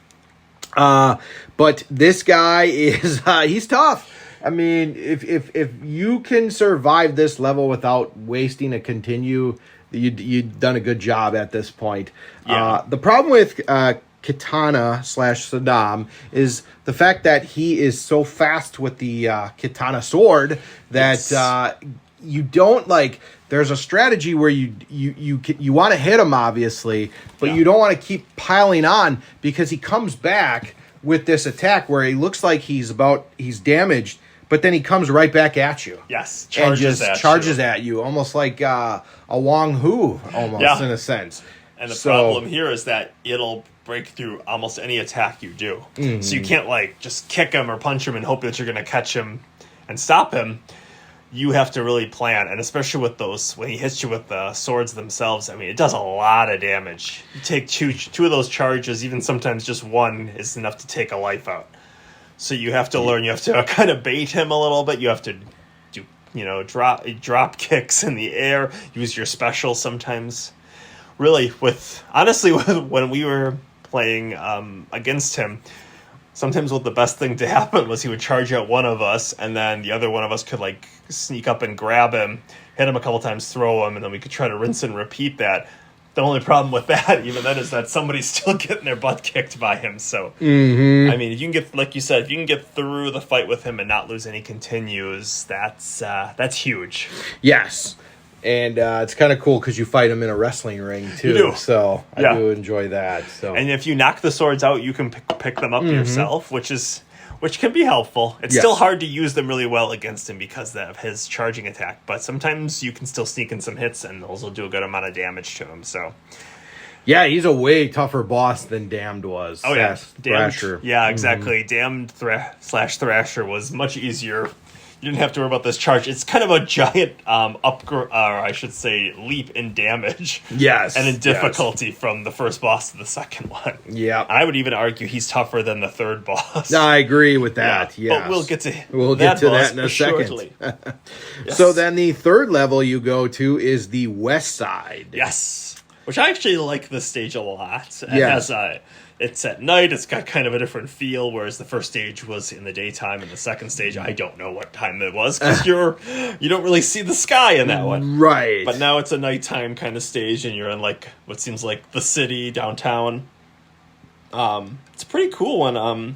But this guy is he's tough. I mean, if you can survive this level without wasting a continue, you've done a good job at this point. Yeah. The problem with Katana / Saddam is the fact that he is so fast with the Katana sword that you don't like. There's a strategy where you want to hit him, obviously, but you don't want to keep piling on because he comes back with this attack where he looks like he's damaged, but then he comes right back at you. Yes, charges at you, almost like a Wong Hu, almost in a sense. And the problem here is that it'll break through almost any attack you do. Mm-hmm. So you can't like just kick him or punch him and hope that you're going to catch him and stop him. You have to really plan, and especially with those, when he hits you with the swords themselves, I mean, it does a lot of damage. You take two of those charges, even sometimes just one is enough to take a life out. So you have to learn, you have to kind of bait him a little bit, you have to do, drop kicks in the air, use your special sometimes. Really, when we were playing against him, sometimes what the best thing to happen was he would charge at one of us, and then the other one of us could like sneak up and grab him, hit him a couple times, throw him, and then we could try to rinse and repeat that. The only problem with that, even then, is that somebody's still getting their butt kicked by him. So, I mean, if you can get, like you said, if you can get through the fight with him and not lose any continues, that's huge. Yes. And it's kind of cool because you fight him in a wrestling ring, too. You do. So I Yeah. do enjoy that. So. And if you knock the swords out, you can pick them up yourself, which can be helpful. It's Yes. still hard to use them really well against him because of his charging attack, but sometimes you can still sneak in some hits and those will do a good amount of damage to him. So, Yeah, he's a way tougher boss than Damned was. oh yeah, Thrasher. Yeah, exactly. Damned slash Thrasher was much easier. You didn't have to worry about this charge. It's kind of a giant upgrade, or I should say, leap in damage. Yes. And in difficulty from the first boss to the second one. Yeah. I would even argue he's tougher than the third boss. I agree with that. Yeah. But we'll get to that boss in a shortly. second. So then the third level you go to is the West Side. Yes. Which I actually like this stage a lot. It Yes. has it's at night. It's got kind of a different feel, whereas the first stage was in the daytime, and the second stage, I don't know what time it was because you don't really see the sky in that one. Right. But now it's a nighttime kind of stage, and you're in like what seems like the city downtown. It's a pretty cool one.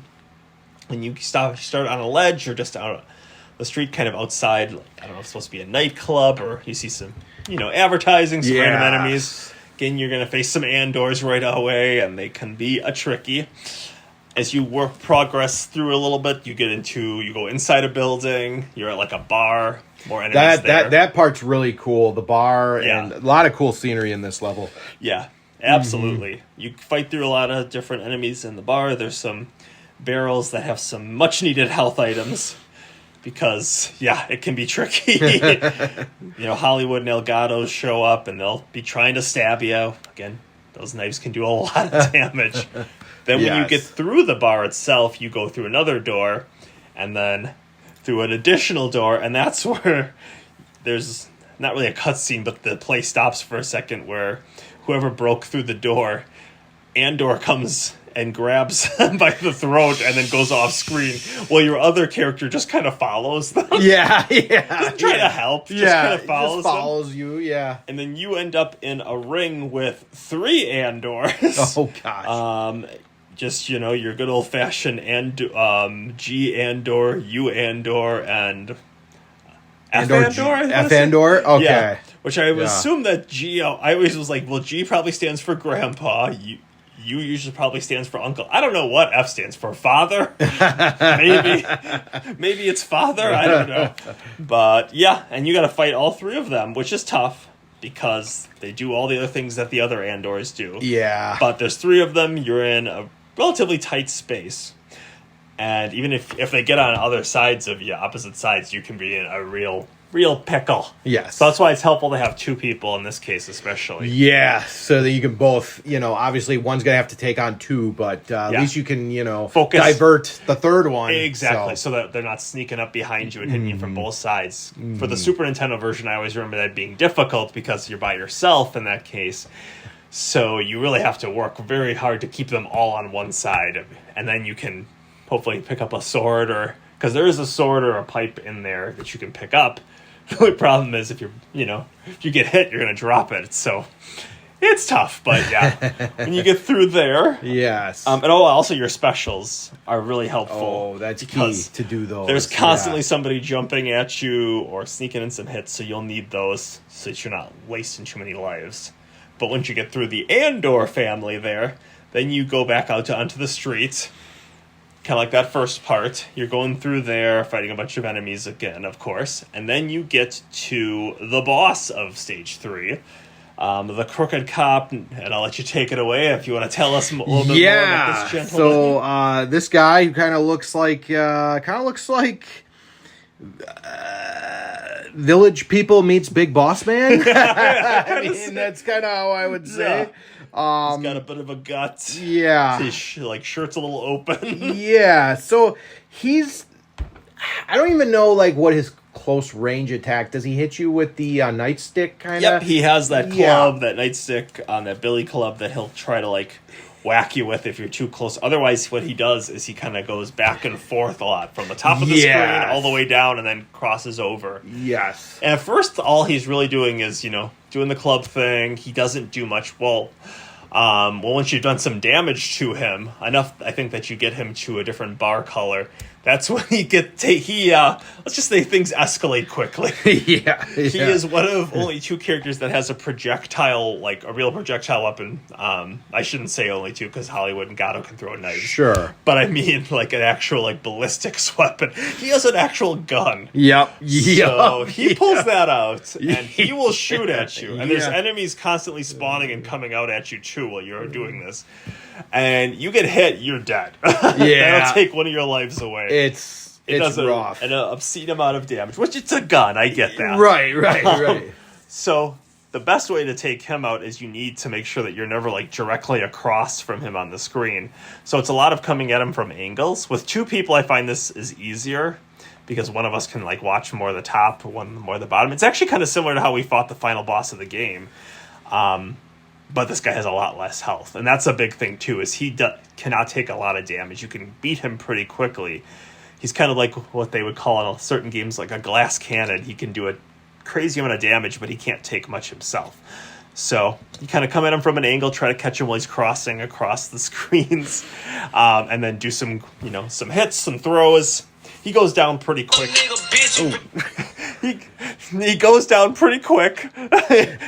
When you start on a ledge or just out the street, kind of outside. Like, I don't know if it's supposed to be a nightclub or you see some, advertising, some random enemies. Again, you're going to face some Andors right away, and they can be a tricky. As you progress through a little bit, you go inside a building. You're at like a bar. More enemies there. That part's really cool. The bar Yeah. and a lot of cool scenery in this level. Yeah, absolutely. You fight through a lot of different enemies in the bar. There's some barrels that have some much needed health items because, it can be tricky. Hollywood and Elgatos show up and they'll be trying to stab you. Again, those knives can do a lot of damage. Then when you Yes. get through the bar itself, you go through another door and then through an additional door, and that's where there's not really a cutscene, but the play stops for a second where whoever broke through the door, Andor comes and grabs them by the throat and then goes off screen while your other character just kind of follows them. Yeah. Trying to help. Just kind of Just follows follows you, yeah. and then you end up in a ring with 3 Andors. Oh, gosh. Just, your good old-fashioned G Andor, U Andor, and F Andor? F Andor? Okay. Yeah, which I would Yeah. assume that G, I always was like, well, G probably stands for grandpa. U usually probably stands for uncle. I don't know what F stands for. Father? Maybe it's father. I don't know. But yeah, and you got to fight all 3 of them, which is tough because they do all the other things that the other Andors do. Yeah. But there's 3 of them. You're in a relatively tight space. And even if they get on other sides of you, opposite sides, you can be in a real pickle. Yes. So that's why it's helpful to have 2 people in this case, especially. Yeah, so that you can both, obviously one's going to have to take on 2, but at least you can, Focus. divert the third one. Exactly, so that they're not sneaking up behind you and hitting you from both sides. For the Super Nintendo version, I always remember that being difficult because you're by yourself in that case. So you really have to work very hard to keep them all on one side. And then you can hopefully pick up a sword because there is a sword or a pipe in there that you can pick up. The only problem is if you get hit, you're going to drop it. So it's tough, but yeah. When you get through there. Yes. And also your specials are really helpful. Oh, that's key because to do those. There's constantly somebody jumping at you or sneaking in some hits, so you'll need those so that you're not wasting too many lives. But once you get through the Andor family there, then you go back out onto the street. Kind of like that first part. You're going through there, fighting a bunch of enemies again, of course. And then you get to the boss of Stage 3, the Crooked Cop. And I'll let you take it away if you want to tell us a little bit more about this gentleman. So this guy who kind of looks like Village People meets Big Boss Man. I mean, that's kind of how I would say. Yeah. He's got a bit of a gut. Yeah. His shirt's a little open. Yeah. So I don't even know what his close range attack. Does he hit you with the nightstick kind of? Yep, he has that club, that nightstick on that billy club that he'll try to whack you with if you're too close. Otherwise, what he does is he kind of goes back and forth a lot from the top of the screen all the way down and then crosses over. Yes. And at first, all he's really doing is, doing the club thing. He doesn't do much. Well, once you've done some damage to him, enough, I think that you get him to a different bar color. That's when let's just say things escalate quickly. Yeah. He is one of only 2 characters that has a projectile, like a real projectile weapon. I shouldn't say only 2 because Hollywood and Gato can throw knives. Sure. But I mean like an actual like ballistics weapon. He has an actual gun. Yep. So he pulls that out and he will shoot at you. And there's enemies constantly spawning and coming out at you too while you're doing this. And you get hit, you're dead. That'll take one of your lives away. It does rough. An obscene amount of damage, which it's a gun. I get that. Right. So the best way to take him out is you need to make sure that you're never like directly across from him on the screen. So it's a lot of coming at him from angles. With 2 people, I find this is easier because one of us can like watch more of the top, one more of the bottom. It's actually kind of similar to how we fought the final boss of the game. But this guy has a lot less health. And that's a big thing, too, is he cannot take a lot of damage. You can beat him pretty quickly. He's kind of like what they would call in certain games like a glass cannon. He can do a crazy amount of damage, but he can't take much himself. So you kind of come at him from an angle, try to catch him while he's crossing across the screens, and then do some hits, some throws. He goes down pretty quick. He goes down pretty quick.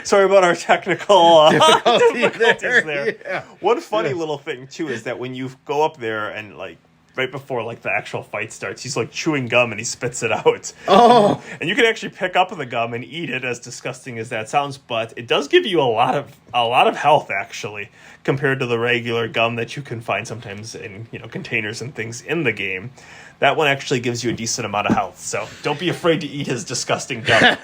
Sorry about our technical difficulties there. Yeah. One funny little thing, too, is that when you go up there and, like, right before, like, the actual fight starts, he's, like, chewing gum and he spits it out. Oh! And you can actually pick up the gum and eat it, as disgusting as that sounds, but it does give you a lot of health, actually, compared to the regular gum that you can find sometimes in, containers and things in the game. That one actually gives you a decent amount of health, so don't be afraid to eat his disgusting gum.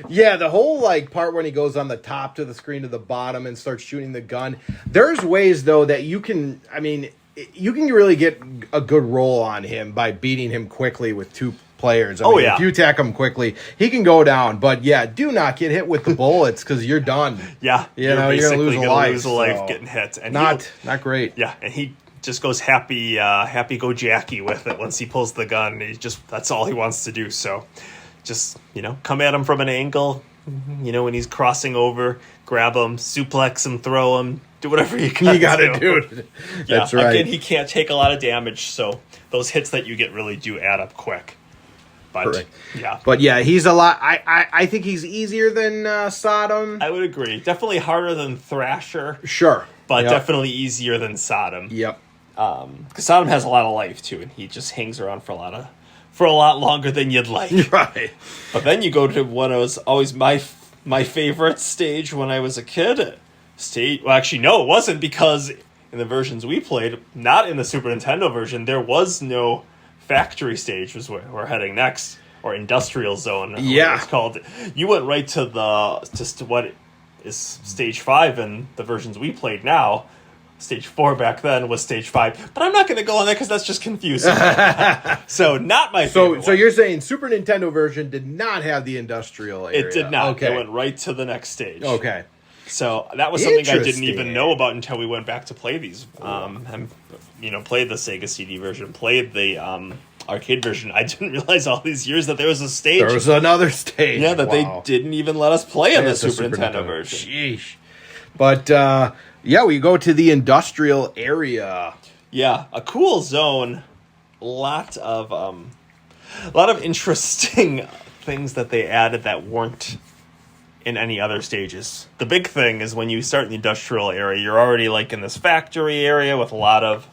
Yeah, the whole like part when he goes on the top to the screen to the bottom and starts shooting the gun. There's ways though that you can really get a good roll on him by beating him quickly with 2 players. If you attack him quickly, he can go down. But yeah, do not get hit with the bullets because you're done. Yeah, you're gonna lose a life. Getting hit, and not great. Yeah, and he just goes happy go Jackie with it once he pulls the gun. That's all he wants to do. So just, come at him from an angle, when he's crossing over, grab him, suplex him, throw him, do whatever you gotta do. That's right. Again, he can't take a lot of damage, so those hits that you get really do add up quick. But correct. Yeah. But yeah, he's a lot. I think he's easier than Sodom. I would agree. Definitely harder than Thrasher. Sure. But definitely easier than Sodom. Yep. Because Sodom has a lot of life too, and he just hangs around for a lot longer than you'd like. Right. But then you go to what was always my favorite stage when I was a kid. Well, actually, no, it wasn't, because in the versions we played, not in the Super Nintendo version, there was no factory stage. Was where we're heading next, or industrial zone. Yeah, it's called. You went right to what is stage 5 in the versions we played now. Stage 4 back then was stage 5, but I'm not going to go on that because that's just confusing. So not my favorite. So you're saying Super Nintendo version did not have the industrial area? It did not. Okay. It went right to the next stage. Okay. So that was something I didn't even know about until we went back to play these. And played the Sega CD version, played the arcade version. I didn't realize all these years that there was a stage. There was another stage. Yeah, that they didn't even let us play in the Super Nintendo version. Sheesh. But we go to the industrial area. Yeah, a cool zone. A lot of interesting things that they added that weren't in any other stages. The big thing is when you start in the industrial area, you're already like in this factory area with a lot of,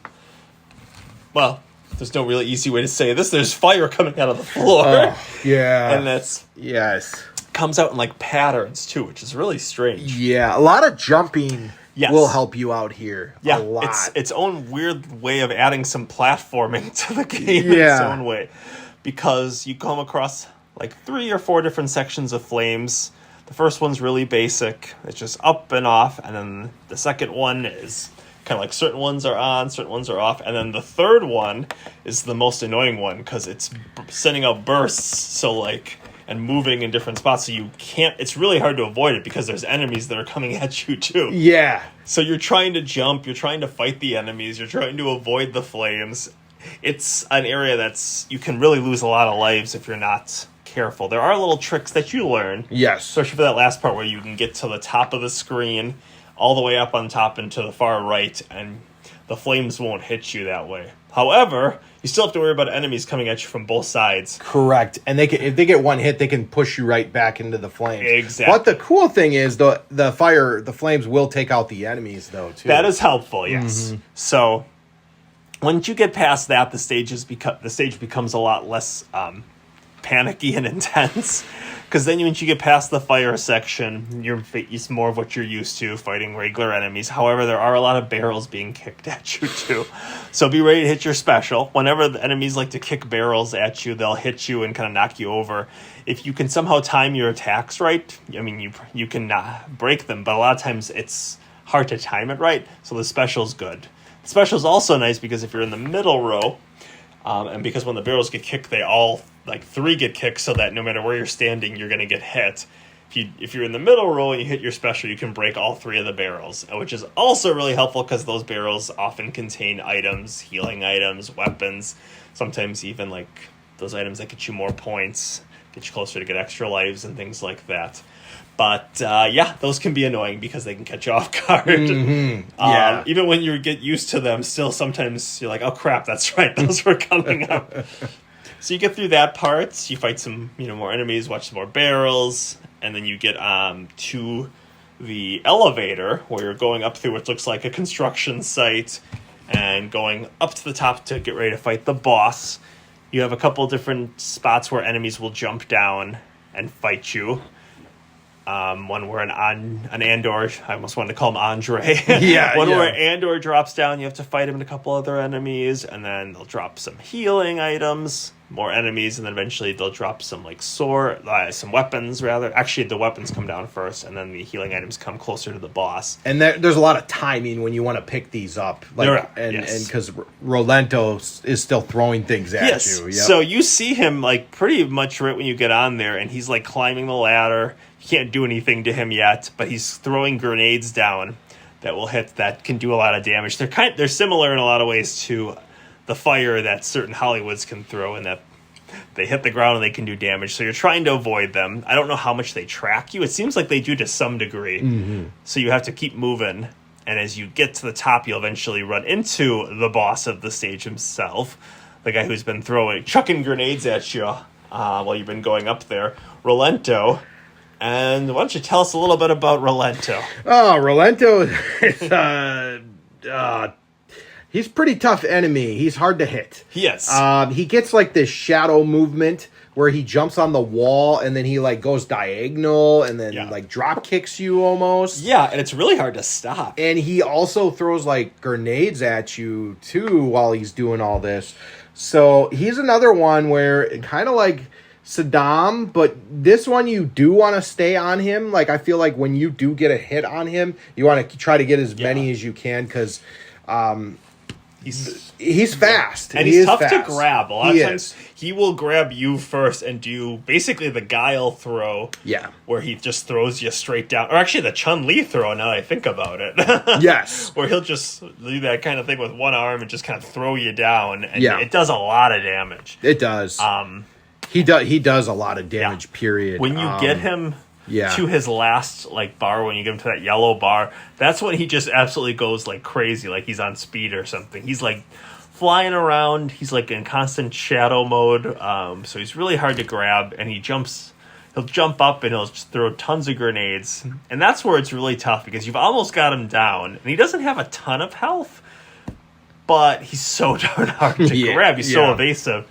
well, there's no really easy way to say this. There's fire coming out of the floor. Oh, yeah. And that's yes. Comes out in like patterns too, which is really strange. Yeah, a lot of jumping yes. will help you out here. Yeah, a lot. It's its own weird way of adding some platforming to the game in its own way. Because you come across like 3 or 4 different sections of flames. The first one's really basic. It's just up and off. And then the second one is kind of like certain ones are on, certain ones are off. And then the third one is the most annoying one because it's sending out bursts. So like and moving in different spots, so you can't. It's really hard to avoid it because there's enemies that are coming at you too. Yeah. So you're trying to jump, you're trying to fight the enemies, you're trying to avoid the flames. It's an area that's you can really lose a lot of lives if you're not careful. There are little tricks that you learn. Yes. Especially for that last part where you can get to the top of the screen, all the way up on top and to the far right, and the flames won't hit you that way. However, you still have to worry about enemies coming at you from both sides. Correct. And if they get one hit, they can push you right back into the flames. Exactly. But the cool thing is the flames will take out the enemies though too. That is helpful, yes. So once you get past that, the stage becomes a lot less panicky and intense. Because then once you get past the fire section, it's more of what you're used to, fighting regular enemies. However, there are a lot of barrels being kicked at you, too. So be ready to hit your special. Whenever the enemies like to kick barrels at you, they'll hit you and kind of knock you over. If you can somehow time your attacks right, I mean, you can break them, but a lot of times it's hard to time it right, so the special's good. The special's also nice because if you're in the middle row, and because when the barrels get kicked, they all, like 3 get kicked, so that no matter where you're standing, you're going to get hit. If you're in the middle row and you hit your special, you can break all 3 of the barrels, which is also really helpful because those barrels often contain items, healing items, weapons, sometimes even like those items that get you more points, get you closer to get extra lives and things like that. But yeah, those can be annoying because they can catch you off guard. Mm-hmm. Yeah. Even when you get used to them, still sometimes you're like, oh crap, that's right, those were coming up. So you get through that part, you fight some more enemies, watch some more barrels, and then you get to the elevator where you're going up through what looks like a construction site and going up to the top to get ready to fight the boss. You have a couple different spots where enemies will jump down and fight you. One where an Andor, I almost wanted to call him Andre. Where Andor drops down, you have to fight him and a couple other enemies, and then they'll drop some healing items, more enemies, and then eventually they'll drop some some weapons rather. Actually, the weapons come down first, and then the healing items come closer to the boss. And there's a lot of timing when you want to pick these up, and because Rolento is still throwing things at you. Yep. So you see him like pretty much right when you get on there, and he's like climbing the ladder. You can't do anything to him yet, but he's throwing grenades down that can do a lot of damage. They're similar in a lot of ways to the fire that certain Hollywoods can throw, in that they hit the ground and they can do damage. So you're trying to avoid them. I don't know how much they track you. It seems like they do to some degree. Mm-hmm. So you have to keep moving. And as you get to the top, you'll eventually run into the boss of the stage himself, the guy who's been chucking grenades at you while you've been going up there, Rolento. And why don't you tell us a little bit about Rolento? Oh, Rolento is he's a pretty tough enemy. He's hard to hit. Yes. He gets like this shadow movement where he jumps on the wall and then he like goes diagonal and then like drop kicks you almost. Yeah, and it's really hard to stop. And he also throws like grenades at you too while he's doing all this. So he's another one where kind of like Saddam, but this one you do want to stay on him. Like I feel like when you do get a hit on him, you want to try to get as many as you can because he's fast and he's tough to grab. A lot of times he will grab you first and do basically the guile throw. Yeah, where he just throws you straight down, or actually the Chun-Li throw. Now that I think about it, yes, where he'll just do that kind of thing with one arm and just kind of throw you down, and it does a lot of damage. It does. He does a lot of damage, period. When you get him to his last bar, when you get him to that yellow bar, that's when he just absolutely goes like crazy, like he's on speed or something. He's like flying around, he's like in constant shadow mode, so he's really hard to grab, and he'll jump up and he'll just throw tons of grenades, and that's where it's really tough because you've almost got him down, and he doesn't have a ton of health, but he's so darn hard to grab. He's so evasive.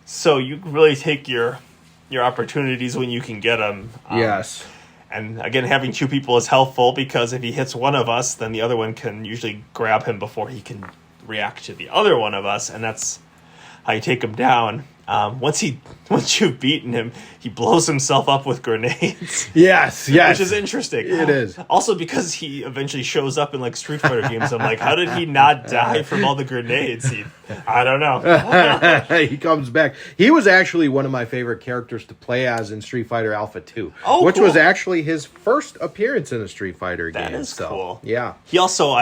So you really take your opportunities when you can get them. Yes. And again, having 2 people is helpful because if he hits one of us, then the other one can usually grab him before he can react to the other one of us, and that's how you take him down. once you've beaten him, he blows himself up with grenades. Yes, Which is interesting. It is. Also because he eventually shows up in like Street Fighter games. I'm like, how did he not die from all the grenades? I don't know. He comes back. He was actually one of my favorite characters to play as in Street Fighter Alpha 2. Oh, which cool. was actually his first appearance in a Street Fighter game. That is so, cool. Yeah. He also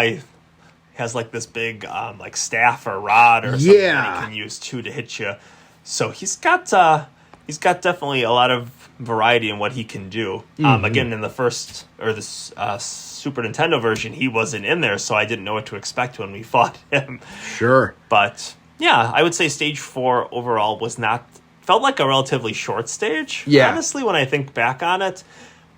has like this big like staff or rod or something that he can use too to hit you. So he's got definitely a lot of variety in what he can do. Again, in the first or the Super Nintendo version, he wasn't in there, so I didn't know what to expect when we fought him. Sure. But yeah, I would say stage 4 overall felt like a relatively short stage. Yeah. Honestly, when I think back on it.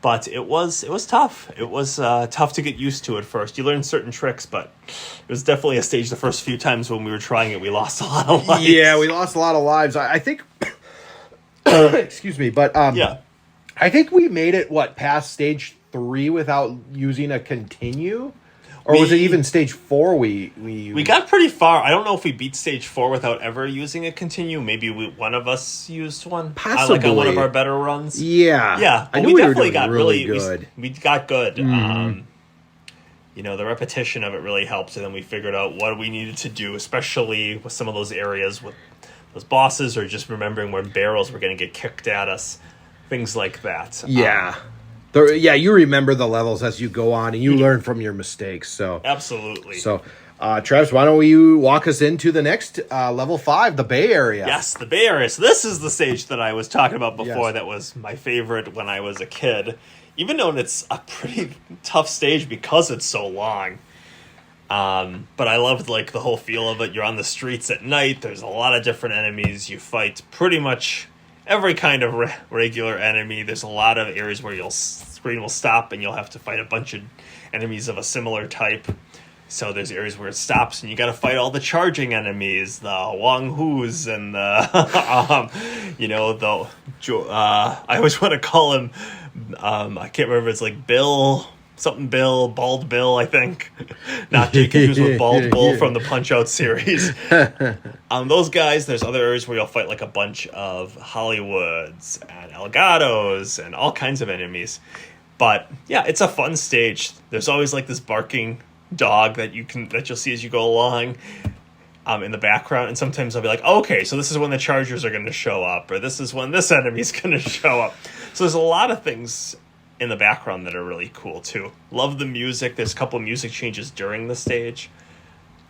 But it was tough. It was tough to get used to at first. You learn certain tricks, but it was definitely a stage the first few times when we were trying it, we lost a lot of lives. Yeah, we lost a lot of lives. I think... excuse me, but... Yeah. I think we made it, past stage 3 without using a continue? Or was it even stage 4 we got pretty far. I don't know if we beat stage 4 without ever using a continue. Maybe one of us used one. Possibly. Like on one of our better runs. Yeah. Yeah. I But knew we we were definitely doing got really really good. We got good. The repetition of it really helped, and then we figured out what we needed to do, especially with some of those areas with those bosses, or just remembering where barrels were going to get kicked at us, things like that. Yeah. You remember the levels as you go on, and you learn from your mistakes. So Absolutely. So, Travis, why don't you walk us into the next level 5, the Bay Area? Yes, the Bay Area. So this is the stage that I was talking about before. Yes. That was my favorite when I was a kid. Even though it's a pretty tough stage because it's so long. But I loved the whole feel of it. You're on the streets at night. There's a lot of different enemies. You fight pretty much every kind of regular enemy. There's a lot of areas where screen will stop and you'll have to fight a bunch of enemies of a similar type. So there's areas where it stops and you got to fight all the charging enemies, the Wang Hus and the, I always want to call him, I can't remember, it's like Bald Bill, I think. Not to be confused with Bald Bull from the Punch-Out series. Those guys, there's other areas where you'll fight like a bunch of Hollywoods and Elgatos and all kinds of enemies. But yeah, it's a fun stage. There's always like this barking dog that you'll see as you go along in the background, and sometimes I'll be like, okay, so this is when the chargers are going to show up, or this is when this enemy's going to show up. So there's a lot of things in the background that are really cool too. Love the music. There's a couple of music changes during the stage.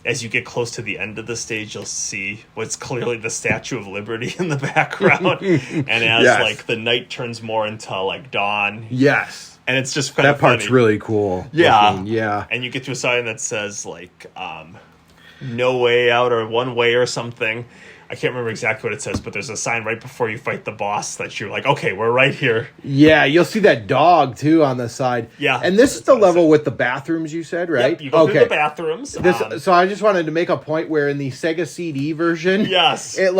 As you get close to the end of the stage, you'll see what's clearly the Statue of Liberty in the background. And as the night turns more into like dawn. Yes. And it's just kind of that part's funny. really cool. Yeah. Yeah. And you get to a sign that says no way out or one way or something. I can't remember exactly what it says, but there's a sign right before you fight the boss that you're like, okay, we're right here. Yeah, you'll see that dog, too, on the side. Yeah. And this is the level with the bathrooms, you said, right? Yep, you go through the bathrooms. So I just wanted to make a point where in the Sega CD version, yes, it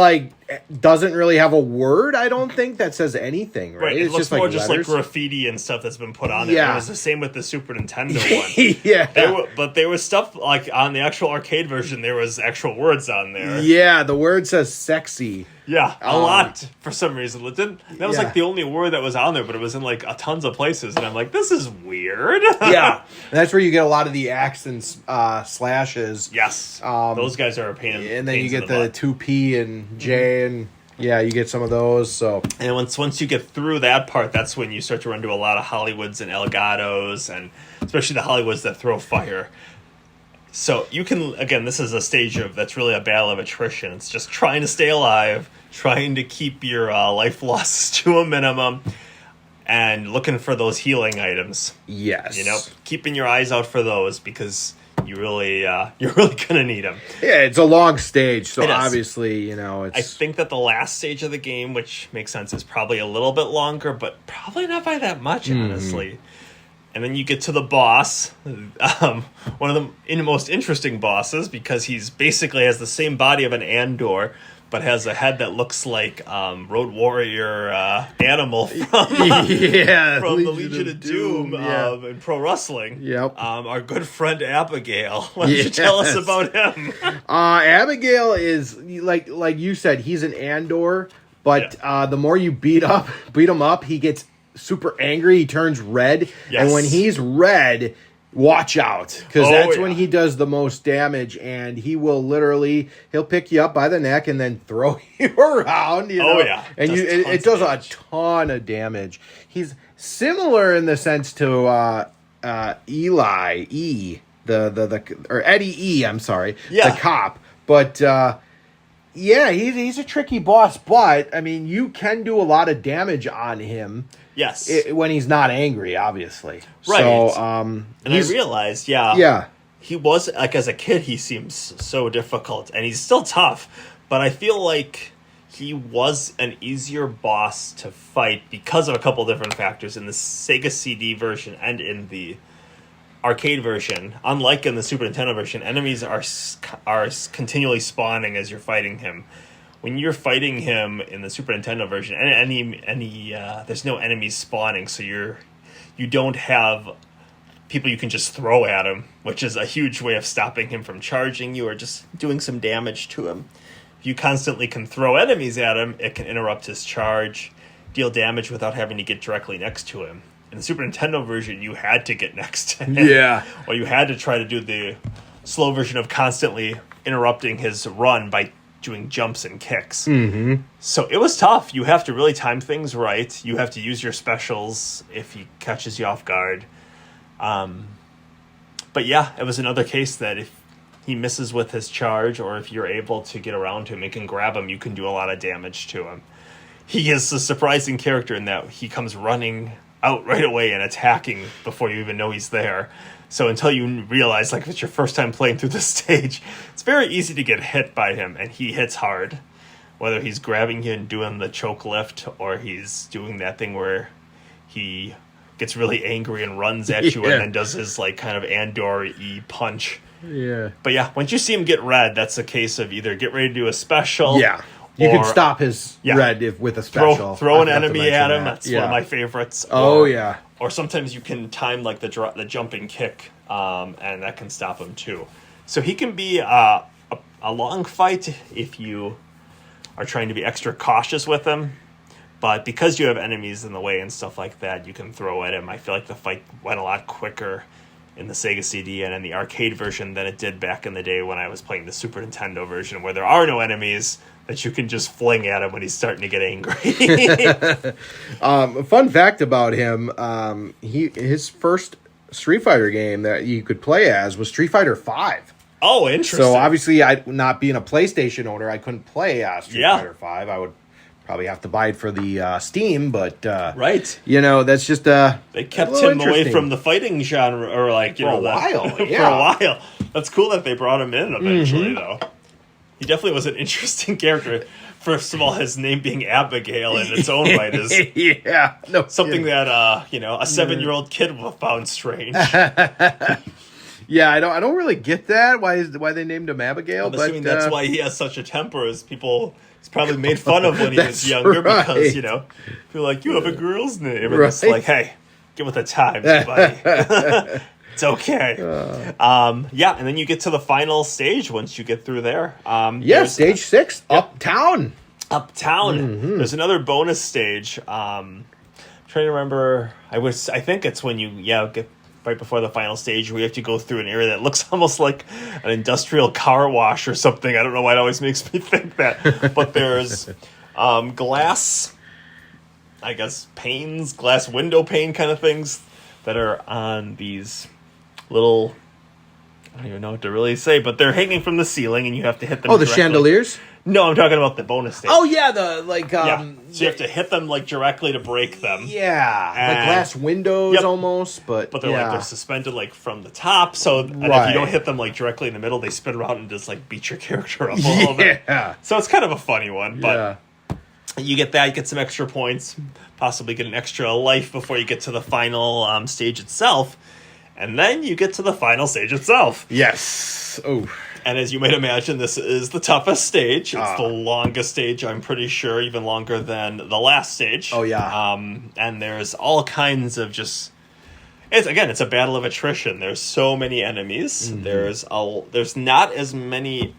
doesn't really have a word, I don't think, that says anything, right? It it's looks more just letters. like graffiti and stuff that's been put on there. Yeah. It was the same with the Super Nintendo one. Yeah. But there was stuff, like on the actual arcade version, there was actual words on there. Yeah, the word says sexy. Yeah, a lot for some reason. That was Yeah. like the only word that was on there, but it was in like a tons of places. And I'm like, this is weird. Yeah. And that's where you get a lot of the axe and slashes. Yes. Those guys are a pain in the And then you get butt. 2P and J and... Yeah, you get some of those. So, and once you get through that part, that's when you start to run into a lot of Hollywoods and Elgatos, and especially the Hollywoods that throw fire. So you can, again, this is a stage that's really a battle of attrition. It's just trying to stay alive, trying to keep your life losses to a minimum, and looking for those healing items. yes. Keeping your eyes out for those because you're really gonna need them. Yeah, it's a long stage, so It is. obviously, it's... I think that the last stage of the game, which makes sense, is probably a little bit longer, but probably not by that much, honestly. And then you get to the boss, one of the most interesting bosses, because he's basically has the same body of an Andor, but has a head that looks like Road Warrior Animal from, Yeah, from the Legion of Doom in pro wrestling. Yep. Our good friend Abigail. Why don't you tell us about him? Abigail is like you said, he's an Andor, but the more you beat him up, he gets super angry. He turns red, Yes. and when he's red, watch out, because that's when he does the most damage. And he'll pick you up by the neck and then throw you around. You know? And it does a ton of damage. He's similar in the sense to Eli E. or Eddie E. I'm sorry, the cop, but. Yeah, he's a tricky boss, but, I mean, you can do a lot of damage on him. Yes. When he's not angry, obviously. Right. So, and I realized, he was, like, as a kid, he seems so difficult, and he's still tough, but I feel like he was an easier boss to fight because of a couple different factors in the Sega CD version and in the arcade version. Unlike in the Super Nintendo version, enemies are continually spawning as you're fighting him. When you're fighting him in the Super Nintendo version, there's no enemies spawning, so you don't have people you can just throw at him, which is a huge way of stopping him from charging you or just doing some damage to him. If you constantly can throw enemies at him, it can interrupt his charge, deal damage without having to get directly next to him. In the Super Nintendo version, you had to get next to him. Yeah. Or you had to try to do the slow version of constantly interrupting his run by doing jumps and kicks. Mm-hmm. So it was tough. You have to really time things right. You have to use your specials if he catches you off guard. But yeah, it was another case that if he misses with his charge, or if you're able to get around him and can grab him, you can do a lot of damage to him. He is a surprising character in that he comes running out right away and attacking before you even know he's there. So until you realize, like, if it's your first time playing through the stage, it's very easy to get hit by him, and he hits hard. Whether he's grabbing you and doing the choke lift, or he's doing that thing where he gets really angry and runs at you and then does his, like, kind of Andor-y punch. Yeah. But yeah, once you see him get red, that's a case of either get ready to do a special. Yeah. You can stop his red with a special. Throw an enemy at him. That's one of my favorites. Yeah. Or sometimes you can time like the jumping kick, and that can stop him too. So he can be a long fight if you are trying to be extra cautious with him. But because you have enemies in the way and stuff like that, you can throw at him. I feel like the fight went a lot quicker in the Sega CD and in the arcade version than it did back in the day when I was playing the Super Nintendo version, where there are no enemies that you can just fling at him when he's starting to get angry. A fun fact about him, his first Street Fighter game that you could play as was Street Fighter V. Oh, interesting. So obviously, not being a PlayStation owner, I couldn't play Street Fighter V. I would probably have to buy it for the Steam, but right, that's just they kept him away from the fighting genre, or for a while. For a while. That's cool that they brought him in eventually, though. He definitely was an interesting character. First of all, his name being Abigail in its own right is something that a 7-year-old kid would have found strange. Yeah, I don't really get that. Why they named him Abigail? I'm assuming that's why he has such a temper. Is he's probably made fun of when he was younger because feel like you have a girl's name, and it's like, hey, get with the times, buddy. It's okay. And then you get to the final stage once you get through there. Stage 6, Uptown. Uptown. There's another bonus stage. I'm trying to remember. I think it's when you get right before the final stage, we have to go through an area that looks almost like an industrial car wash or something. I don't know why it always makes me think that. But there's glass, I guess, panes, glass window pane kind of things that are on these little, I don't even know what to really say, but they're hanging from the ceiling and you have to hit them directly. The chandeliers? No, I'm talking about the bonus stage. Oh, yeah, so you have to hit them, like, directly to break them. Yeah, like glass windows almost, but they're suspended, like, from the top, so if you don't hit them, like, directly in the middle, they spin around and just, like, beat your character up a little bit. So it's kind of a funny one, but you get that, you get some extra points, possibly get an extra life before you get to the final stage itself, and then you get to the final stage itself. Yes. Oh. And as you might imagine, this is the toughest stage. It's the Ah. longest stage, I'm pretty sure, even longer than the last stage. Oh, yeah. And there's all kinds of just... It's a battle of attrition. There's so many enemies. Mm-hmm. There's not as many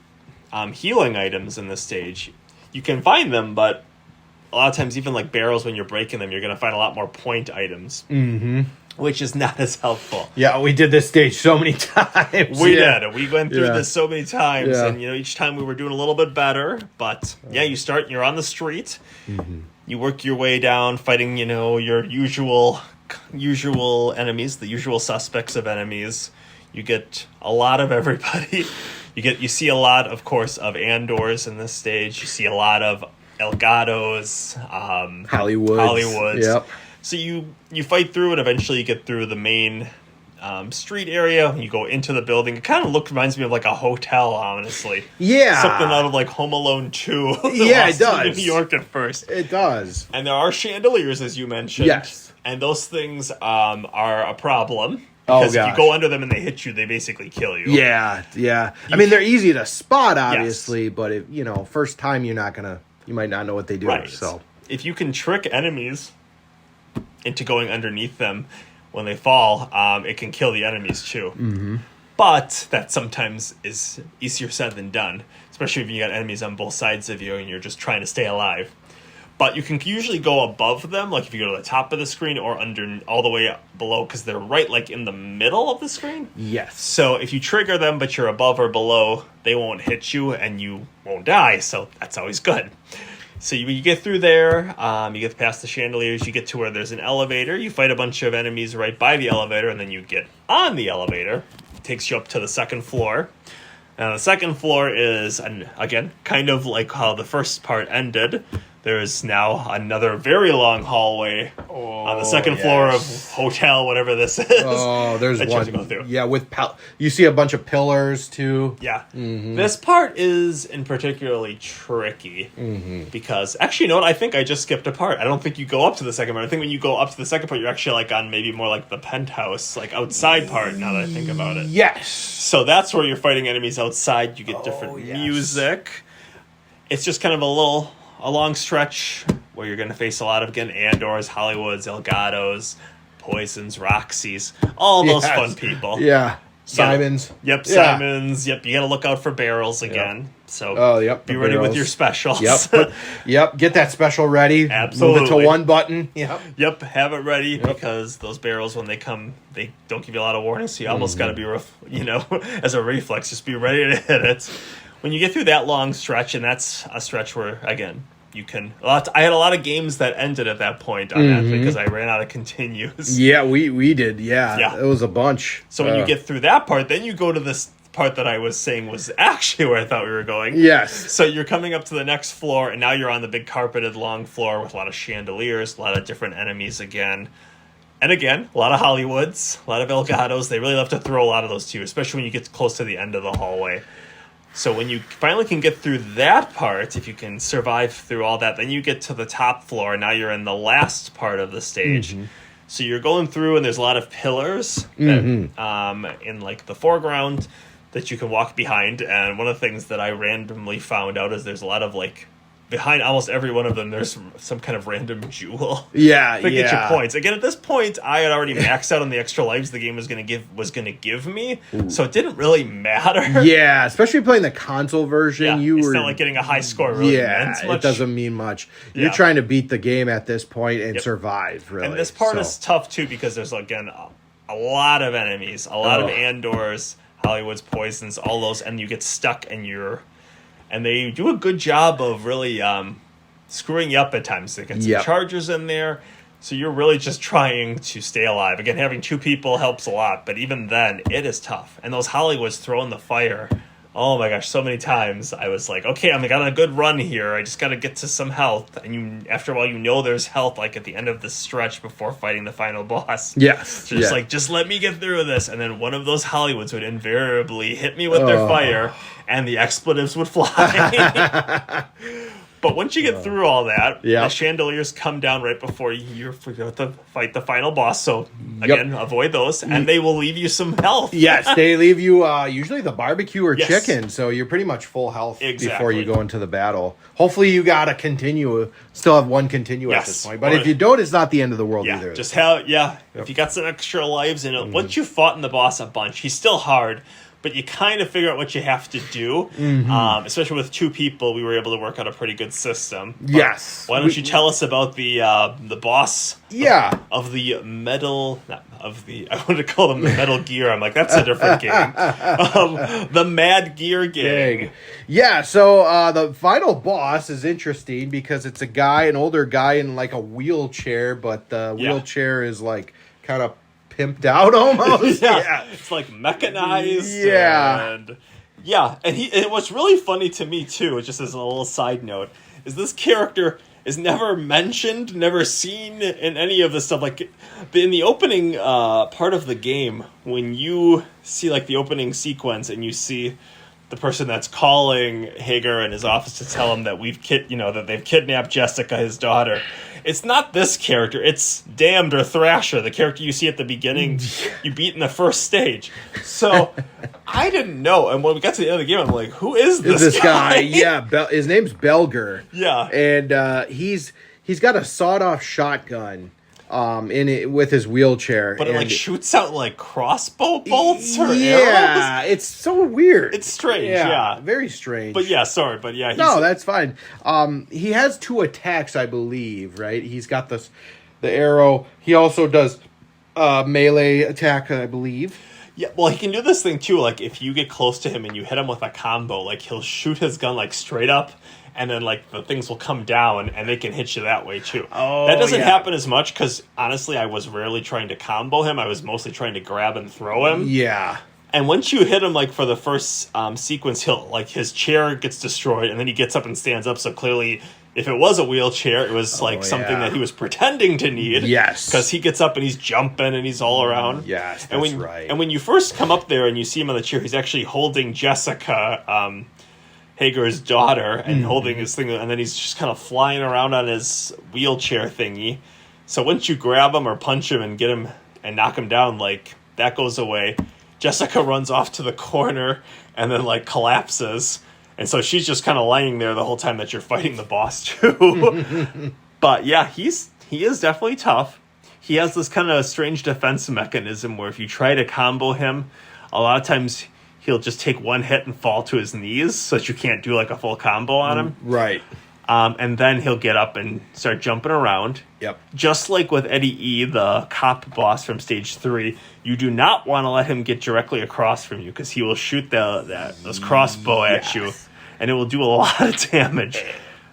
healing items in this stage. You can find them, but a lot of times, even like barrels, when you're breaking them, you're going to find a lot more point items. Mm-hmm. Which is not as helpful. Yeah, we did this stage so many times. We did. We went through Yeah. this so many times, Yeah. and each time we were doing a little bit better. But yeah, you're on the street. Mm-hmm. You work your way down, fighting your usual enemies, the usual suspects of enemies. You get a lot of everybody. You see a lot, of course, of Andors in this stage. You see a lot of Elgatos, Hollywoods. Yep. So you fight through, and eventually you get through the main street area. You go into the building. It kind of reminds me of like a hotel, honestly. Yeah. Something out of like Home Alone 2. Yeah, it Lost in does. New York at first. It does. And there are chandeliers, as you mentioned. Yes. And those things are a problem. Oh, Because if gosh. you go under them and they hit you, they basically kill you. Yeah, yeah. I mean, they're easy to spot, obviously, but if first time you might not know what they do. Right. So If you can trick enemies into going underneath them when they fall, it can kill the enemies too. Mm-hmm. But that sometimes is easier said than done, especially if you got enemies on both sides of you and you're just trying to stay alive. But you can usually go above them, like if you go to the top of the screen or under all the way up below, because they're right like in the middle of the screen. yes. So if you trigger them, but you're above or below, they won't hit you and you won't die. So that's always good. So you get through there, you get past the chandeliers, you get to where there's an elevator, you fight a bunch of enemies right by the elevator, and then you get on the elevator. It takes you up to the second floor. And the second floor is, again, kind of like how the first part ended. There's now another very long hallway on the second floor of hotel, whatever this is. Oh, there's that you have to go one. through. Yeah, with you see a bunch of pillars too. Yeah. This part is in particularly tricky because actually, you know what? I think I just skipped a part. I don't think you go up to the second part. I think when you go up to the second part, you're actually like on maybe more like the penthouse, like outside part. Now that I think about it. Yes. So that's where you're fighting enemies outside. You get different yes. music. It's just kind of a long stretch where you're going to face a lot of, again, Andors, Hollywoods, Elgatos, Poisons, Roxys, all those Yes. fun people. Yeah. Simons. Yep, Yeah. Simons. Yep, you got to look out for barrels again. So Oh, yep. be the ready with barrels. your specials. Yep. Get that special ready. Absolutely. Move it to one button. Yep. Yep, have it ready because those barrels, when they come, they don't give you a lot of warning. So you almost got to be, as a reflex, just be ready to hit it. When you get through that long stretch, and that's a stretch where, again, you can... I had a lot of games that ended at that point on that because I ran out of continues. Yeah, we did. Yeah. Yeah. It was a bunch. So when you get through that part, then you go to this part that I was saying was actually where I thought we were going. Yes. So you're coming up to the next floor, and now you're on the big carpeted long floor with a lot of chandeliers, a lot of different enemies again. And again, a lot of Hollywoods, a lot of Elgatos. They really love to throw a lot of those to you, especially when you get close to the end of the hallway. So when you finally can get through that part, if you can survive through all that, then you get to the top floor. Now you're in the last part of the stage. So you're going through, and there's a lot of pillars that, in like the foreground that you can walk behind. And one of the things that I randomly found out is there's a lot of like behind almost every one of them, there's some kind of random jewel. Yeah, to get your points. Again, at this point, I had already maxed out on the extra lives the game was going to give me, so it didn't really matter. Yeah, especially playing the console version, It's not like getting a high score really meant much. it doesn't mean much. Yeah. You're trying to beat the game at this point and survive, really. And this part is tough too because there's again a lot of enemies, a lot of Andors, Hollywoods, Poisons, all those, and you get stuck and they do a good job of really screwing you up at times. They get some chargers in there, so you're really just trying to stay alive. Again, having two people helps a lot, but even then, it is tough. And those Hollywoods throwing the fire, oh my gosh, so many times I was like, okay, I'm got a good run here. I just got to get to some health. And after a while, there's health like at the end of the stretch before fighting the final boss. Yes. So just let me get through this. And then one of those Hollywoods would invariably hit me with their fire, and the expletives would fly. But once you get through all that, Yeah. the chandeliers come down right before you're about to fight the final boss. So again, avoid those, and they will leave you some health. Yes, they leave you usually the barbecue or Yes. chicken, so you're pretty much full health before Exactly. you go into the battle. Hopefully, you gotta still have one continue at Yes. this point. But Or- if you don't, it's not the end of the world Yeah, either. just if you got some extra lives in it, once you fought in the boss a bunch, he's still hard, but you kind of figure out what you have to do. Especially with two people, we were able to work out a pretty good system. But Yes. Why don't you tell us about the boss? Yeah. Of the metal, not of the. I wanted to call them the Metal Gear. I'm like, that's a different game. The Mad Gear Gang. Yeah, so the final boss is interesting because it's an older guy in like a wheelchair, but the Yeah. wheelchair is like kind of pimped out almost. Yeah, it's like mechanized. Yeah. And what's really funny to me too, just as a little side note, is this character is never mentioned, never seen in any of this stuff. Like in the opening part of the game, when you see like the opening sequence and you see the person that's calling Hager in his office to tell him that that they've kidnapped Jessica, his daughter. It's not this character. It's Damned or Thrasher, the character you see at the beginning. You beat in the first stage. So I didn't know, and when we got to the end of the game, I'm like, "Who is this guy? Yeah, his name's Belger. Yeah, and he's got a sawed-off shotgun in it with his wheelchair, but it and like shoots out like crossbow bolts or arrows. yeah, it's so weird. It's strange. Yeah, very strange. But yeah, sorry, but yeah, No, that's fine. He has 2 attacks, I believe, right? He's got the arrow. He also does melee attack, I believe. Yeah, well, he can do this thing too. Like if you get close to him and you hit him with a combo, like he'll shoot his gun like straight up, and then like the things will come down and they can hit you that way too. Oh, that doesn't yeah. happen as much because honestly, I was rarely trying to combo him. I was mostly trying to grab and throw him. Yeah. And once you hit him, like for the first sequence, his chair gets destroyed, and then he gets up and stands up. So clearly, if it was a wheelchair, it was something yeah. that he was pretending to need. Yes. Because he gets up and he's jumping and he's all around. Yes, and that's right. And when you first come up there and you see him on the chair, he's actually holding Jessica, Hager's daughter, and holding his thing, and then he's just kind of flying around on his wheelchair thingy. So once you grab him or punch him and get him and knock him down, like that goes away. Jessica runs off to the corner and then like collapses. And so she's just kind of lying there the whole time that you're fighting the boss too. But yeah, he is definitely tough. He has this kind of strange defense mechanism where if you try to combo him, a lot of times he'll just take one hit and fall to his knees so that you can't do like a full combo on him. Right. And then he'll get up and start jumping around. Yep. Just like with Eddie E., the cop boss from Stage 3, you do not want to let him get directly across from you because he will shoot those crossbow at you, and it will do a lot of damage.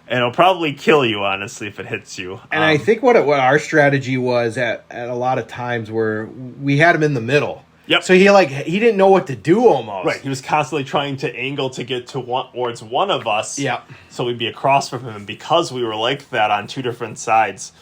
And it'll probably kill you, honestly, if it hits you. And I think what our strategy was at a lot of times where we had him in the middle. Yep. So he didn't know what to do almost. Right, he was constantly trying to angle to get towards one of us. Yep. So we'd be across from him. And because we were like that on two different sides,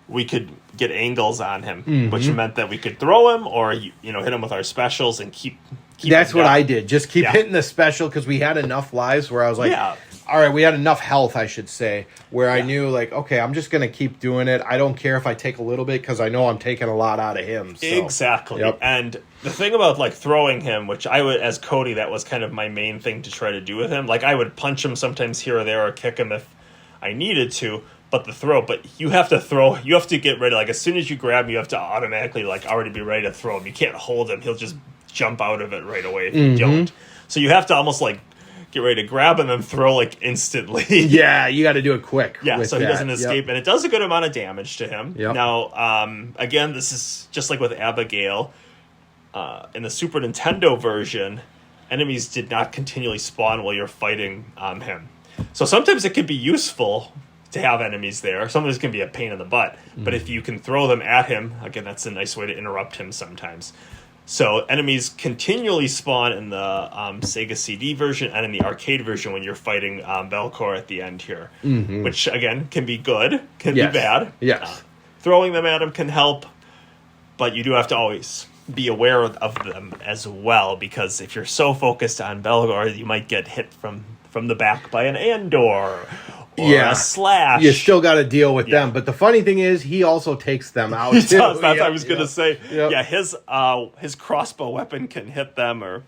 we could get angles on him, which meant that we could throw him or hit him with our specials and keep That's him what down. I did. Just keep Yeah. hitting the special because we had enough lives where I was like, Yeah. all right, we had enough health, I should say, where I knew like, okay, I'm just going to keep doing it. I don't care if I take a little bit because I know I'm taking a lot out of him. So. Exactly. Yep. And the thing about like throwing him, which I would, as Cody, that was kind of my main thing to try to do with him. Like I would punch him sometimes here or there or kick him if I needed to. But you have to throw, you have to get ready. Like as soon as you grab him, you have to automatically like already be ready to throw him. You can't hold him. He'll just jump out of it right away if you don't. So you have to almost like get ready to grab him and throw like instantly. Yeah, you got to do it quick. Yeah, with so he that. doesn't escape, and it does a good amount of damage to him. Yep. Now, again, this is just like with Abigail. In the Super Nintendo version, enemies did not continually spawn while you're fighting him. So sometimes it could be useful to have enemies there. Sometimes it can be a pain in the butt. But if you can throw them at him, again, that's a nice way to interrupt him sometimes. So enemies continually spawn in the Sega CD version and in the arcade version when you're fighting Velcor at the end here, which again can be good, can Yes. be bad. Yes. Throwing them at him can help, but you do have to always be aware of them as well, because if you're so focused on Belgor, you might get hit from the back by an Andor, or a Slash. You still got to deal with Yeah. them. But the funny thing is, he also takes them out. He too. does. That's what I Yep, was gonna yep. say. Yep. Yeah, his crossbow weapon can hit them, or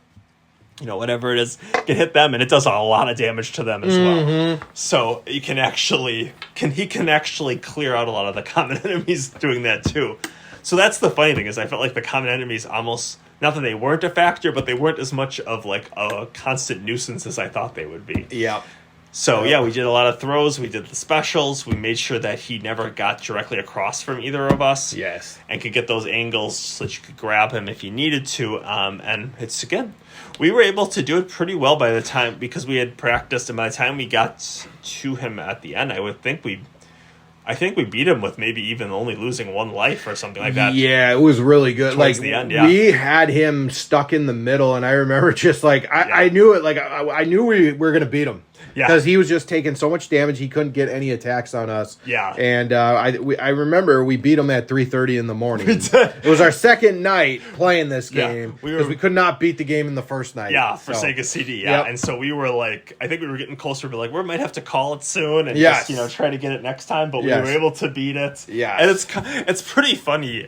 whatever it is, can hit them, and it does a lot of damage to them as well. So he can actually clear out a lot of the common enemies doing that too. So that's the funny thing, is I felt like the common enemies almost, not that they weren't a factor, but they weren't as much of like a constant nuisance as I thought they would be. Yep. So yeah, we did a lot of throws. We did the specials. We made sure that he never got directly across from either of us. Yes. And could get those angles so that you could grab him if you needed to. And it's, again, we were able to do it pretty well by the time, because we had practiced, and by the time we got to him at the end, I think we beat him with maybe even only losing one life or something like that. Yeah, it was really good. Towards Like the end, yeah. we had him stuck in the middle, and I remember just like I knew it. Like I knew we were gonna beat him. Yeah. Because he was just taking so much damage, he couldn't get any attacks on us. Yeah. And I remember we beat him at 3:30 in the morning. It was our second night playing this Yeah, game we because were- we could not beat the game in the first night. Yeah, for So, Sega CD, yeah. Yep. And so we were like, I think we were getting closer, but like, we might have to call it soon and Yes. just, try to get it next time, but Yes. we were able to beat it. Yes. And it's pretty funny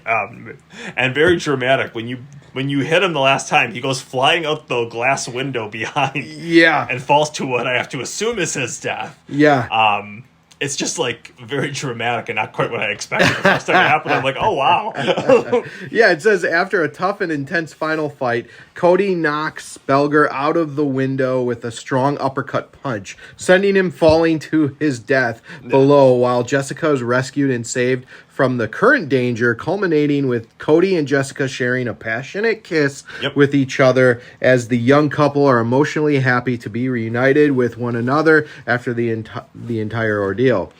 and very dramatic. When you hit him the last time, he goes flying out the glass window behind Yeah. and falls to what I have to assume is his death. Yeah. It's just like very dramatic and not quite what I expected the first time it happened. I'm like, oh wow. Yeah, it says after a tough and intense final fight, Cody knocks Belger out of the window with a strong uppercut punch, sending him falling to his death below, while Jessica is rescued and saved from the current danger, culminating with Cody and Jessica sharing a passionate kiss Yep. with each other as the young couple are emotionally happy to be reunited with one another after the entire ordeal.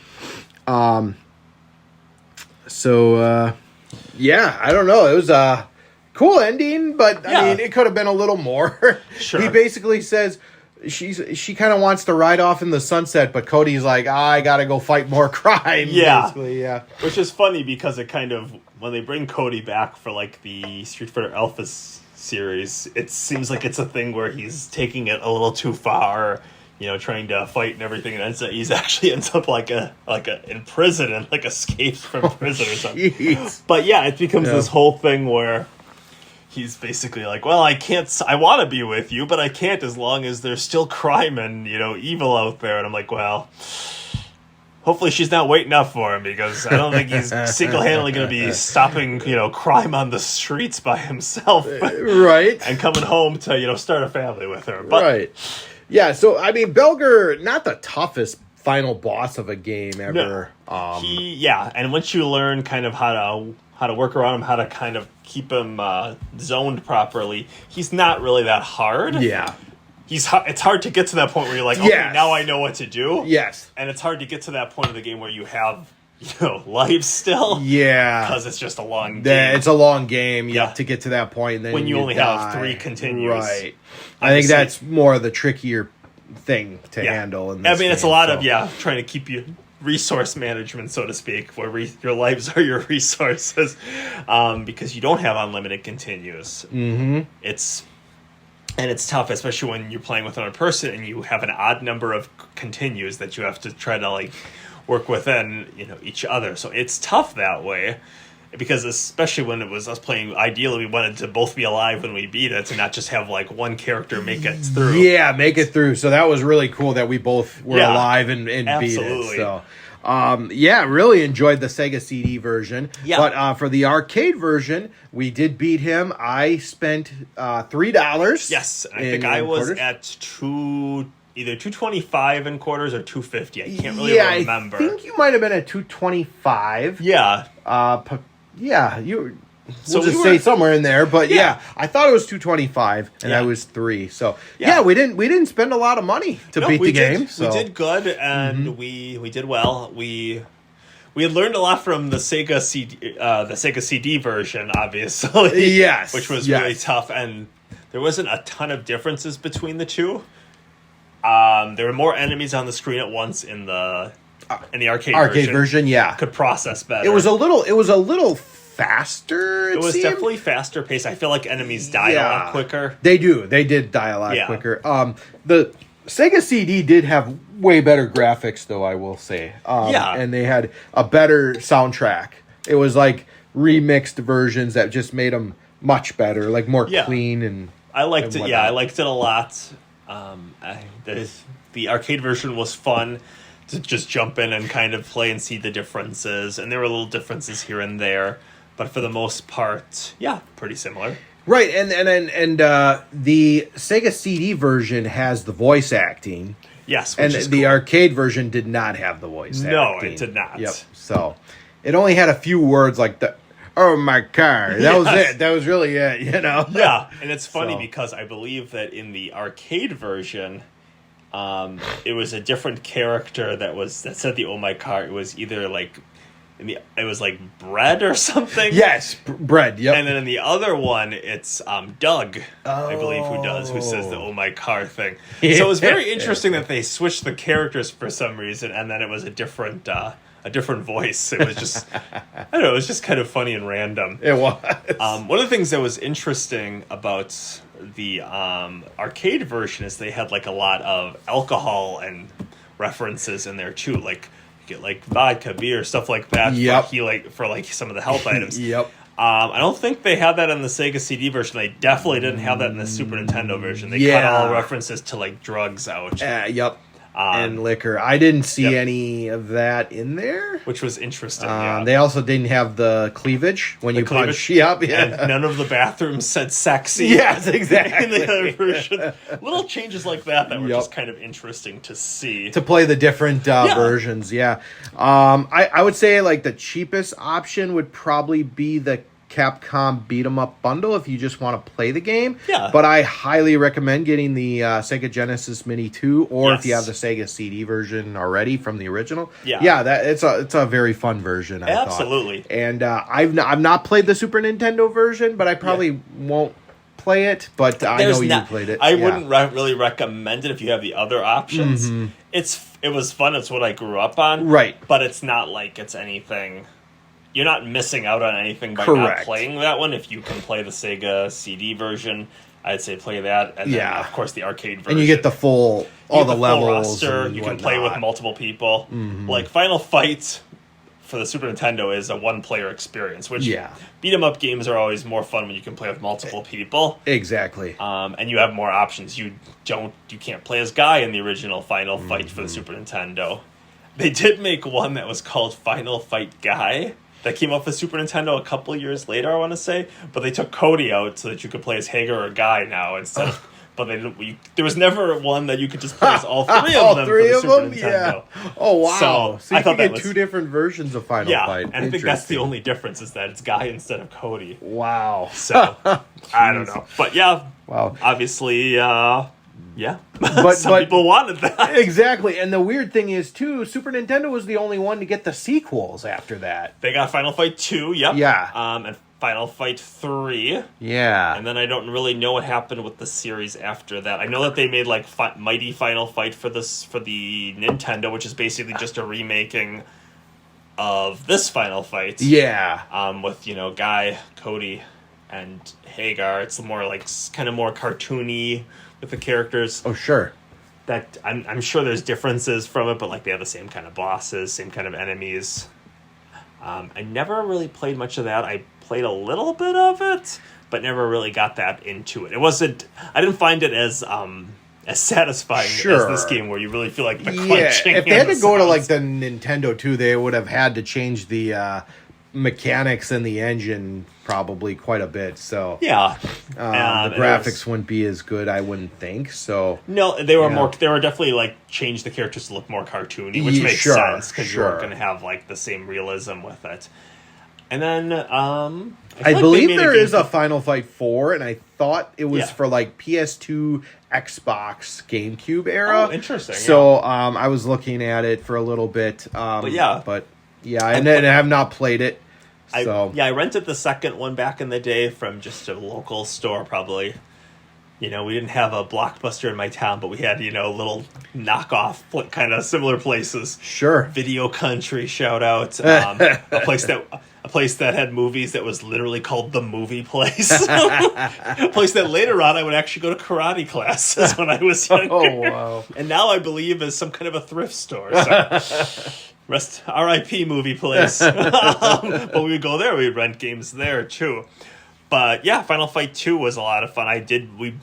Yeah, I don't know. It was a cool ending, but Yeah. I mean, it could have been a little more. Sure. He basically says she kind of wants to ride off in the sunset, but Cody's like, I gotta go fight more crime. Yeah. Basically, yeah. Which is funny because it kind of, when they bring Cody back for like the Street Fighter Alpha series, it seems like it's a thing where he's taking it a little too far, trying to fight and everything, and he's actually ends up like in prison and like escapes from prison or something. Jeez. But yeah, it becomes Yeah. this whole thing where he's basically like, well, I want to be with you, but I can't as long as there's still crime and, evil out there. And I'm like, well, hopefully she's not waiting up for him, because I don't think he's single-handedly going to be stopping, crime on the streets by himself Right. and coming home to, start a family with her. But Right. Yeah, so, I mean, Belger, not the toughest final boss of a game ever. and once you learn kind of how to work around him, how to kind of keep him zoned properly, he's not really that hard. Yeah. It's hard to get to that point where you're like, okay, Yes. now I know what to do. Yes. And it's hard to get to that point of the game where you have, lives still. Yeah. Because it's just a long game. It's a long game, Yeah. to get to that point. And then When you only have die. 3 continuous. Right. I think that's more of the trickier thing to Yeah. handle. In this it's a game, lot so. of, trying to keep you resource management, so to speak, where your lives are your resources, because you don't have unlimited continues. Mm-hmm. It's tough, especially when you're playing with another person and you have an odd number of continues that you have to try to like work within each other. So it's tough that way, because especially when it was us playing, ideally we wanted to both be alive when we beat it, and not just have like one character make it through. Yeah, make it through. So that was really cool that we both were Yeah. alive and beat Absolutely. it. So, really enjoyed the Sega CD version. Yeah. But for the arcade version, we did beat him. I spent $3. Yes, I think I was at either 225 and quarters or 250. I can't really remember. I think you might have been at 225. Yeah. Yeah, you. So We'll we just were- say somewhere in there, but Yeah. yeah, I thought it was 225, and Yeah. I was 3. So Yeah. we didn't spend a lot of money to beat we the did, game. So We did good, and we did well. We had learned a lot from the Sega CD version, obviously. Yes, which was yes. really tough, and there wasn't a ton of differences between the two. There were more enemies on the screen at once in the arcade version, yeah. Could process better. It was a little faster. It was seemed. definitely faster paced. I feel like enemies die a lot quicker. They did die a lot Yeah. quicker. Sega CD did have way better graphics, though, I will say. Yeah. And they had a better soundtrack. It was like remixed versions that just made them much better, like more clean and. I liked and it. whatnot. Yeah, I liked it a lot. The arcade version was fun to just jump in and kind of play and see the differences, and there were little differences here and there, but for the most part, yeah, pretty similar. Right, and the Sega CD version has the voice acting. Yes, And which is the cool. arcade version did not have the voice acting. No, it did not. Yep. So it only had a few words like the "Oh my car." That was Yes. it. That was really it. Yeah, and it's funny So. because I believe that in the arcade version, it was a different character that said the "Oh my car." It was either like it was like bread or something. Yes, bread. Yep. And then in the other one, it's Doug, I believe, who says the "Oh my car" thing. So it was very interesting that they switched the characters for some reason, and then it was a different voice. It was just I don't know. It was just kind of funny and random. It was. One of the things that was interesting about the arcade version is they had like a lot of alcohol and references in there too, like you get like vodka, beer, stuff like that. Yep. For like some of the health items. Yep. I don't think they had that in the Sega CD version. They definitely didn't have that in the Super Nintendo version. They cut Yeah. all references to like drugs out, Yep. And liquor. I didn't see Yep. any of that in there. which was interesting. Yeah. They also didn't have the cleavage when you punch. cleavage. Yep. And Yeah. none of the bathrooms said sexy. Yes, In exactly. the other version, little changes like that were Yep. just kind of interesting to see. To play the different versions, yeah. I would say like the cheapest option would probably be the Capcom Beat 'em Up bundle if you just want to play the game. Yeah. But I highly recommend getting the Sega Genesis Mini 2, or if you Yes. have the Sega CD version already from the original. Yeah. Yeah, that it's a very fun version. I thought. Absolutely. And I've not played the Super Nintendo version, but I probably won't play it. But I know you played it. I Yeah. wouldn't really recommend it if you have the other options. It was fun. It's what I grew up on. Right. But it's not like it's anything. You're not missing out on anything by not Correct. playing that one. If you can play the Sega CD version, I'd say play that. And then, Yeah. of course, the arcade version. And you get the full all You the get full levels. roster. And You can play with whatnot. multiple people. Like Final Fight for the Super Nintendo is a one-player experience, which Yeah. beat 'em up games are always more fun when you can play with multiple people. Exactly. And you have more options. You can't play as Guy in the original Final Fight for the Super Nintendo. They did make one that was called Final Fight Guy that came up with Super Nintendo a couple years later, I want to say. But they took Cody out so that you could play as Hager or Guy now instead of. But they didn't. There was never one that you could just play as all three of All them three for of the Super them? Nintendo. Yeah. Oh wow! So, So I you thought can that get was- two different versions of Final Yeah, Fight. and I think that's the Interesting. only difference is that it's Guy instead of Cody. Wow. So I don't know, but yeah, Wow. obviously, yeah. But- Some but- people wanted that. Exactly, and the weird thing is too, Super Nintendo was the only one to get the sequels after that. They got Final Fight 2, yep. Yeah. And Final Fight 3. Yeah. And then I don't really know what happened with the series after that. I know that they made like Mighty Final Fight for the Nintendo, which is basically just a remaking of this Final Fight. Yeah. With Guy, Cody, and Hagar. It's more like kind of more cartoony with the characters. Oh sure. That I'm sure there's differences from it, but like they have the same kind of bosses, same kind of enemies. I never really played much of that. I played a little bit of it, but never really got that into it. I didn't find it as satisfying as this game, where you really feel like the Yeah. crunching. If they had and to the go to sounds. like the Nintendo 2, they would have had to change the mechanics in the engine probably quite a bit. So yeah, the and it graphics was- wouldn't be as good, I wouldn't think. So No, they were Yeah. more. They were definitely like changed the characters to look more cartoony, which Yeah, makes sure, sense because you weren't sure. going to have like the same realism with it. And then I feel I like believe they made there game is a Final Fight 4, and I thought it was Yeah. for like PS2, Xbox, GameCube era. Oh, interesting, So I was looking at it for a little bit. But yeah. and then I have not played it. So I rented the second one back in the day from just a local store, probably. We didn't have a Blockbuster in my town, but we had, little knockoff kind of similar places. sure. Video Country, shout out. A a place that had movies that was literally called the Movie Place. A place that later on I would actually go to karate classes when I was younger. Oh, wow. And now I believe is some kind of a thrift store. So. Rest R.I.P. Movie Place. But we would go there. We'd rent games there too. But yeah, Final Fight 2 was a lot of fun. We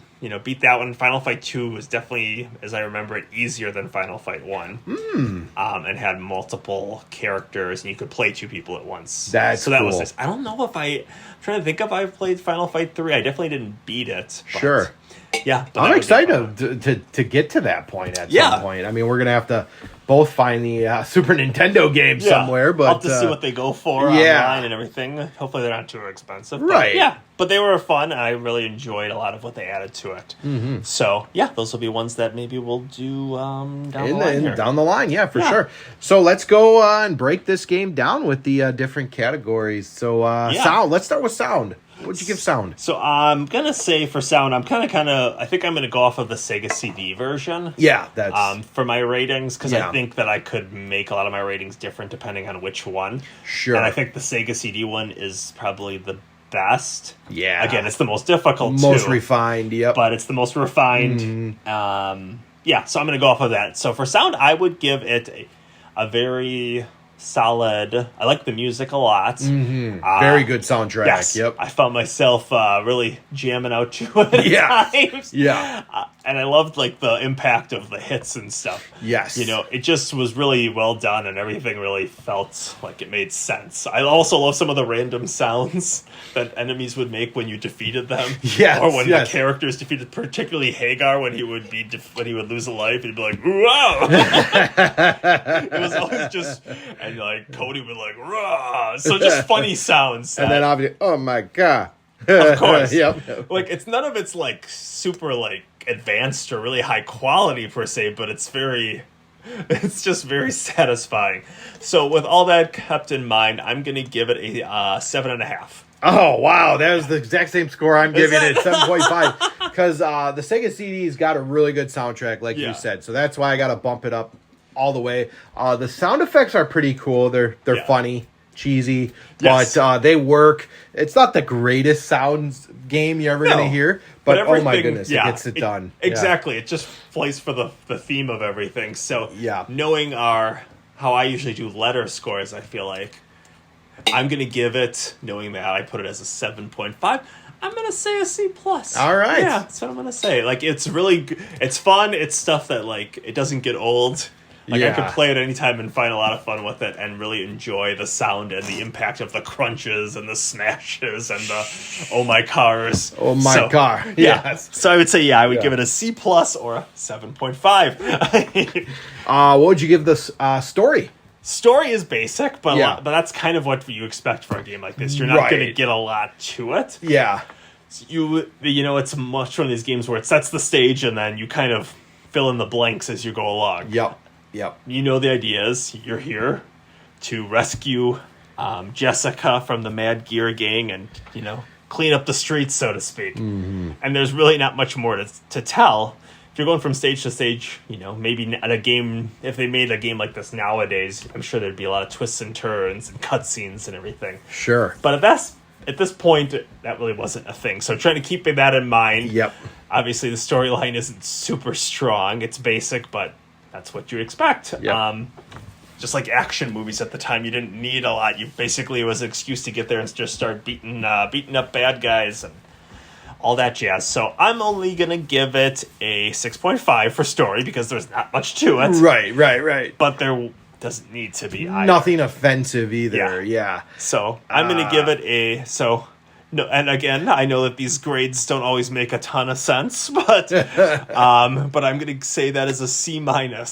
beat that one. Final Fight 2 was definitely, as I remember it, easier than Final Fight 1. And had multiple characters, and you could play 2 people at once. So that cool. was nice. I don't know if I'm trying to think if I played Final Fight 3. I definitely didn't beat it. But sure. Yeah. I'm excited to get to that point at some point. I mean, we're going to have to both find the Super Nintendo game somewhere. But I'll have to see what they go for online and everything. Hopefully they're not too expensive. Right. But but they were fun. And I really enjoyed a lot of what they added to it. Mm-hmm. So, those will be ones that maybe we'll do down the line here. Down the line, for sure. So let's go and break this game down with the different categories. So sound. Let's start with sound. What'd you give sound? So I'm going to say for sound, I think I'm going to go off of the Sega CD version. Yeah, that's... for my ratings, because I think that I could make a lot of my ratings different depending on which one. Sure. And I think the Sega CD one is probably the best. Yeah. Again, it's the most difficult most refined, yep. But it's the most refined. Mm-hmm. So I'm going to go off of that. So for sound, I would give it a very... solid. I like the music a lot. Mm-hmm. Very good soundtrack. Yes. Yep. I found myself really jamming out to it at times. Yeah. And I loved the impact of the hits and stuff. Yes. It just was really well done and everything really felt like it made sense. I also love some of the random sounds that enemies would make when you defeated them. Yes. Or when the characters defeated, particularly Hagar when he would lose a life, he'd be like, "Whoa!" It was always just. And Cody would "Rah!" So just funny sounds. And then obviously, oh my god. Of course. Yep. It's none of it's super advanced or really high quality per se, but it's just very satisfying. So with all that kept in mind, I'm gonna give it a 7.5. Oh wow, that was the exact same score I'm giving it, 7.5. Because the Sega CD's got a really good soundtrack, like you said. So that's why I gotta bump it up all the way. The sound effects are pretty cool. They're funny, cheesy, but they work. It's not the greatest sounds game you're ever going to hear, but oh my goodness, it gets it done. Exactly. It just plays for the theme of everything. So knowing how I usually do letter scores, I feel like I'm going to give it, knowing that I put it as a 7.5, I'm going to say a C+. All right. Yeah, that's what I'm going to say. It's really, it's fun. It's stuff that it doesn't get old. I could play it anytime and find a lot of fun with it and really enjoy the sound and the impact of the crunches and the smashes and the oh my cars. Oh my car. Yes. So I would say, I would give it a C+ or a 7.5. What would you give this story? Story is basic, but that's kind of what you expect for a game like this. You're not going to get a lot to it. Yeah. It's much one of these games where it sets the stage and then you kind of fill in the blanks as you go along. Yep. You know the idea is you're here to rescue Jessica from the Mad Gear gang and, clean up the streets, so to speak. Mm-hmm. And there's really not much more to tell. If you're going from stage to stage, maybe at a game, if they made a game like this nowadays, I'm sure there'd be a lot of twists and turns and cutscenes and everything. Sure. But at this point, that really wasn't a thing. So trying to keep that in mind. Yep. Obviously, the storyline isn't super strong. It's basic, but that's what you expect. Yep. Just like action movies at the time, you didn't need a lot. It was an excuse to get there and just start beating up bad guys and all that jazz. So I'm only going to give it a 6.5 for story because there's not much to it. Right. But there doesn't need to be either. Nothing offensive either, yeah. So I'm going to give it no, and again, I know that these grades don't always make a ton of sense, but I'm going to say that as a C-. Now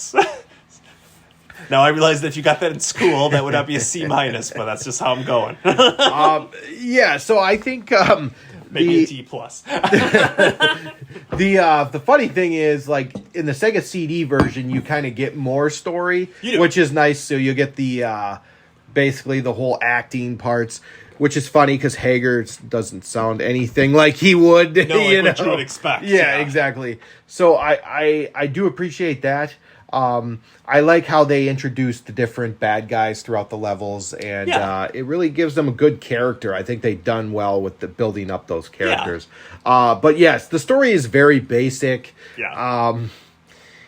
I realize that if you got that in school, that would not be a C-, but that's just how I'm going. So I think maybe a D+. The funny thing is, in the Sega CD version, you kind of get more story, which is nice. So you get the basically the whole acting parts. Which is funny because Hager doesn't sound anything like he would. What you would expect. Yeah, exactly. So I do appreciate that. I like how they introduced the different bad guys throughout the levels, and it really gives them a good character. I think they've done well with the building up those characters. But yes, the story is very basic.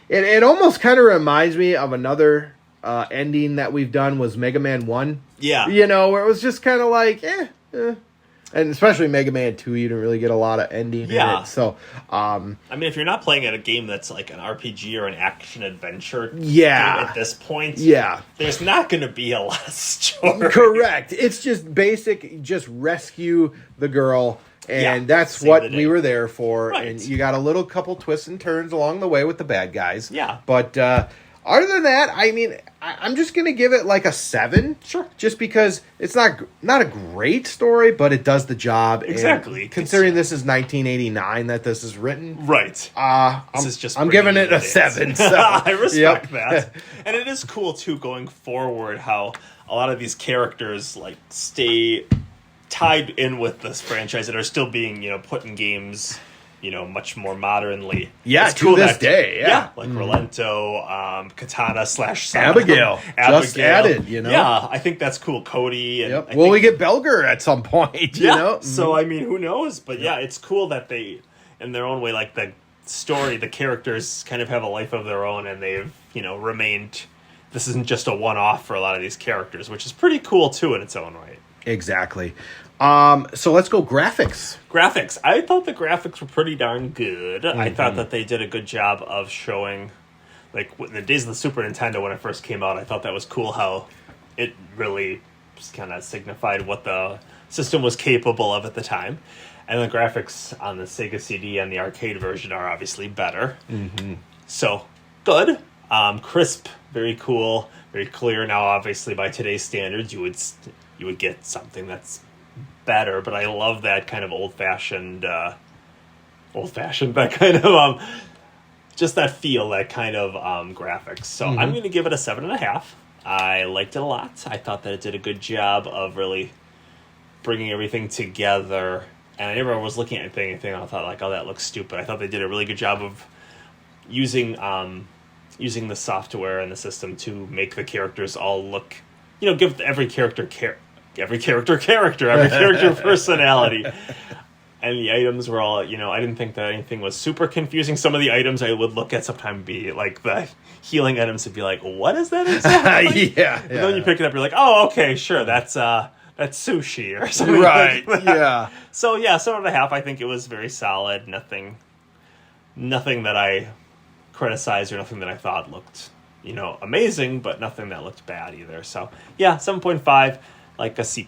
It almost kind of reminds me of another ending that we've done was Mega Man 1. Yeah. You know, where it was just kind of like, And especially Mega Man 2, you didn't really get a lot of ending in it. So, I mean, if you're not playing at a game that's like an RPG or an action-adventure game at this point, there's not going to be a lot of story. Correct. It's just basic, just rescue the girl. And that's what we were there for. Right. And you got a little couple twists and turns along the way with the bad guys. Yeah. But other than that, I mean, I'm just going to give it like a 7. Sure. Just because it's not a great story, but it does the job. Exactly. And considering this is 1989 that this is written. Right. I'm giving it a 7. So. I respect that. And it is cool, too, going forward, how a lot of these characters like stay tied in with this franchise that are still being, put in games, much more modernly. Yeah, it's to cool this day. Yeah. Like Rolento, Katana / Abigail. Just added, Yeah, I think that's cool. Cody. And we get Belger at some point, you know? So, I mean, who knows? But it's cool that they, in their own way, like the story, the characters kind of have a life of their own, and they've, remained. This isn't just a one-off for a lot of these characters, which is pretty cool, too, in its own right. Exactly. So let's go graphics. Graphics. I thought the graphics were pretty darn good. I thought that they did a good job of showing, like, in the days of the Super Nintendo when it first came out, I thought that was cool how it really just kind of signified what the system was capable of at the time. And the graphics on the Sega CD and the arcade version are obviously better. So, good. Crisp, very cool, very clear. Now, obviously, by today's standards, you would get something that's better, but I love that kind of old-fashioned, that kind of, just that feel, that kind of graphics. So I'm going to give it a 7.5. I liked it a lot. I thought that it did a good job of really bringing everything together, and I never was looking at anything and I thought, like, oh, that looks stupid. I thought they did a really good job of using the software and the system to make the characters all look, give every character personality. And the items were all, I didn't think that anything was super confusing. Some of the items I would look at sometimes be like the healing items would be like, what is that exactly? But then you pick it up, you're like, oh, okay, sure, that's sushi or something like that. Yeah. So 7.5, I think it was very solid. Nothing that I criticized or nothing that I thought looked, amazing, but nothing that looked bad either. So 7.5. Like a C+.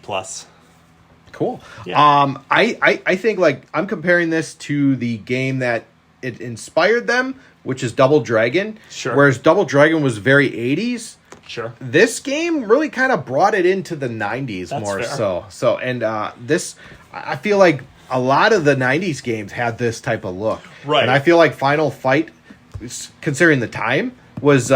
Cool. Yeah. I think, like, I'm comparing this to the game that it inspired them, which is Double Dragon. Sure. Whereas Double Dragon was very 80s. Sure. This game really kind of brought it into the 90s. That's more fair. So, and this, I feel like a lot of the 90s games had this type of look. Right. And I feel like Final Fight, considering the time, was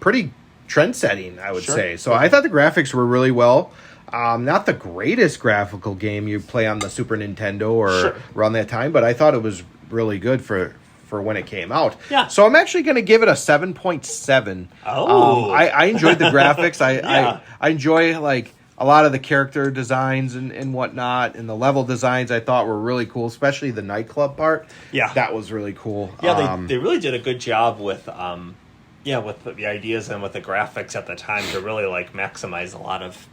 pretty trend-setting, I would say. So I thought the graphics were really well. Not the greatest graphical game you play on the Super Nintendo or around that time, but I thought it was really good for when it came out. Yeah. So I'm actually going to give it a 7.7. Oh. I enjoyed the graphics. I enjoy, like, a lot of the character designs and whatnot, and the level designs I thought were really cool, especially the nightclub part. Yeah. That was really cool. Yeah, they really did a good job with with the ideas and with the graphics at the time to really, like, maximize a lot of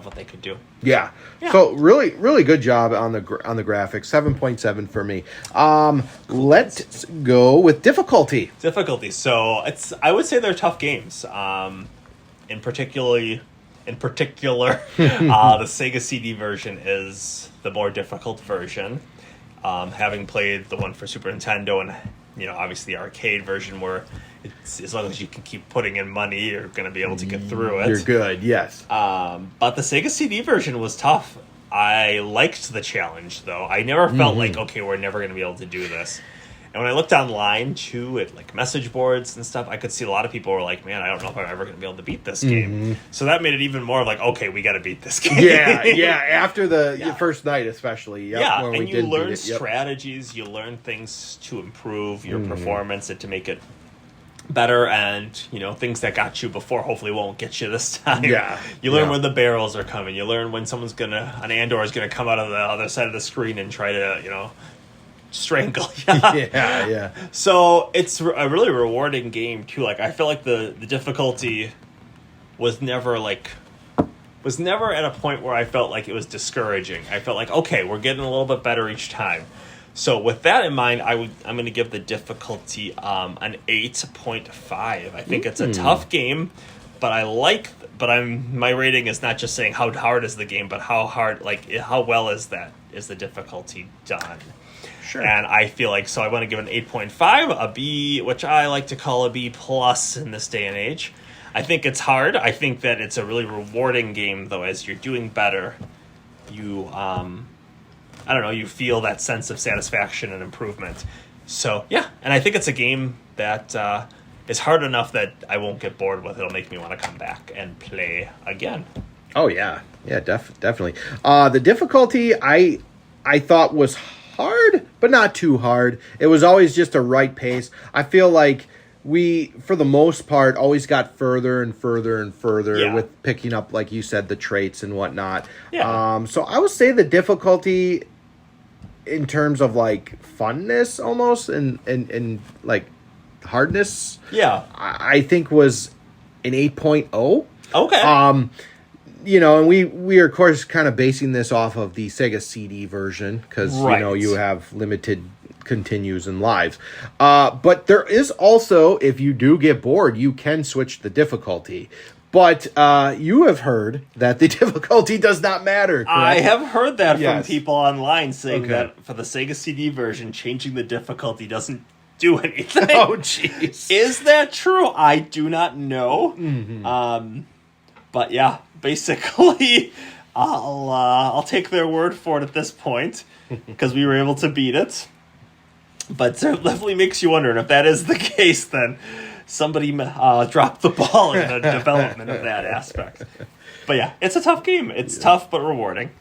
what they could do. Yeah. So really, really good job on the graphics. 7.7 for me. Let's go with difficulty. So I would say they're tough games. In particular, the Sega CD version is the more difficult version. Having played the one for Super Nintendo and obviously the arcade version where it's, as long as you can keep putting in money, you're going to be able to get through it. You're good, yes. But the Sega CD version was tough. I liked the challenge, though. I never felt like, okay, we're never going to be able to do this. And when I looked online, too, at like message boards and stuff, I could see a lot of people were like, man, I don't know if I'm ever going to be able to beat this game. So that made it even more of like, okay, we got to beat this game. Yeah, after the first night especially. When and you learn strategies, you learn things to improve your performance and to make it better, and things that got you before hopefully won't get you this time. Yeah. You learn Yeah. when the barrels are coming. You learn when an Andor is gonna come out of the other side of the screen and try to strangle you. Yeah. So it's a really rewarding game too. Like, I feel like the difficulty was never at a point where I felt like it was discouraging. I felt like, okay, we're getting a little bit better each time. So with that in mind, I'm going to give the difficulty an 8.5. I think it's a tough game, but my rating is not just saying how hard is the game, but how well is the difficulty done. Sure. And I feel like, so I want to give an 8.5, a B, which I like to call a B plus in this day and age. I think it's hard. I think that it's a really rewarding game, though. As you're doing better, you you feel that sense of satisfaction and improvement. So, yeah, and I think it's a game that is hard enough that I won't get bored with. It'll make me want to come back and play again. Oh, yeah. Yeah, definitely. The difficulty I thought was hard, but not too hard. It was always just a right pace. I feel like we, for the most part, always got further and further and further with picking up, like you said, the traits and whatnot. Yeah. So I would say the difficulty in terms of like funness almost and like hardness, I think was an 8.0. Okay. And we are of course kind of basing this off of the Sega CD version because you have limited continues and lives. But there is also, if you do get bored, you can switch the difficulty. But you have heard that the difficulty does not matter, correct? I have heard that from Yes. people online saying that for the Sega CD version, changing the difficulty doesn't do anything. Oh, jeez. Is that true? I do not know. Mm-hmm. But yeah, basically, I'll take their word for it at this point because we were able to beat it. But it definitely makes you wonder, and if that is the case, then somebody dropped the ball in the development of that aspect. But yeah, it's a tough game. It's tough but rewarding.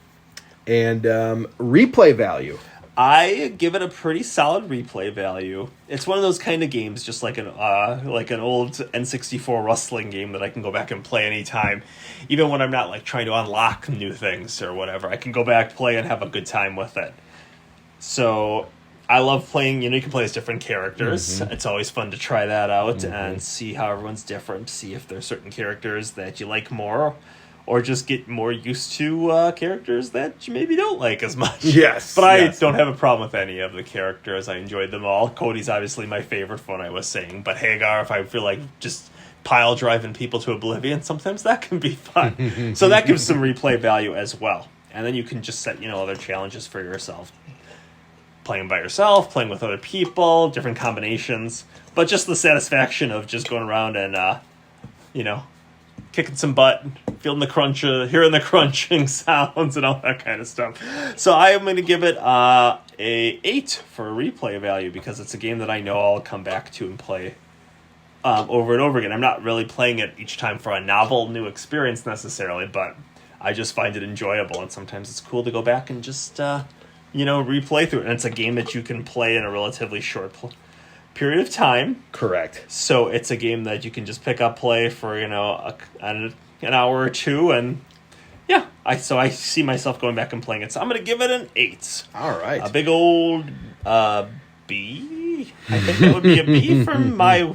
And replay value. I give it a pretty solid replay value. It's one of those kind of games, just like an old N64 wrestling game that I can go back and play anytime, even when I'm not like trying to unlock new things or whatever. I can go back, play, and have a good time with it. So I love playing. You can play as different characters. Mm-hmm. It's always fun to try that out and see how everyone's different. See if there's certain characters that you like more, or just get more used to characters that you maybe don't like as much. Yes. But I don't have a problem with any of the characters. I enjoyed them all. Cody's obviously my favorite for what I was saying. But Hagar, if I feel like just pile driving people to oblivion, sometimes that can be fun. So that gives some replay value as well. And then you can just set, other challenges for yourself. Playing by yourself, playing with other people, different combinations. But just the satisfaction of just going around and, kicking some butt, feeling the crunch, hearing the crunching sounds and all that kind of stuff. So I am going to give it a 8 for replay value because it's a game that I know I'll come back to and play over and over again. I'm not really playing it each time for a novel new experience necessarily, but I just find it enjoyable, and sometimes it's cool to go back and just replay through it. And it's a game that you can play in a relatively short period of time. Correct. So it's a game that you can just pick up, play for an hour or two, and I see myself going back and playing it. So I'm going to give it an 8. All right. A big old B. I think that would be a B for my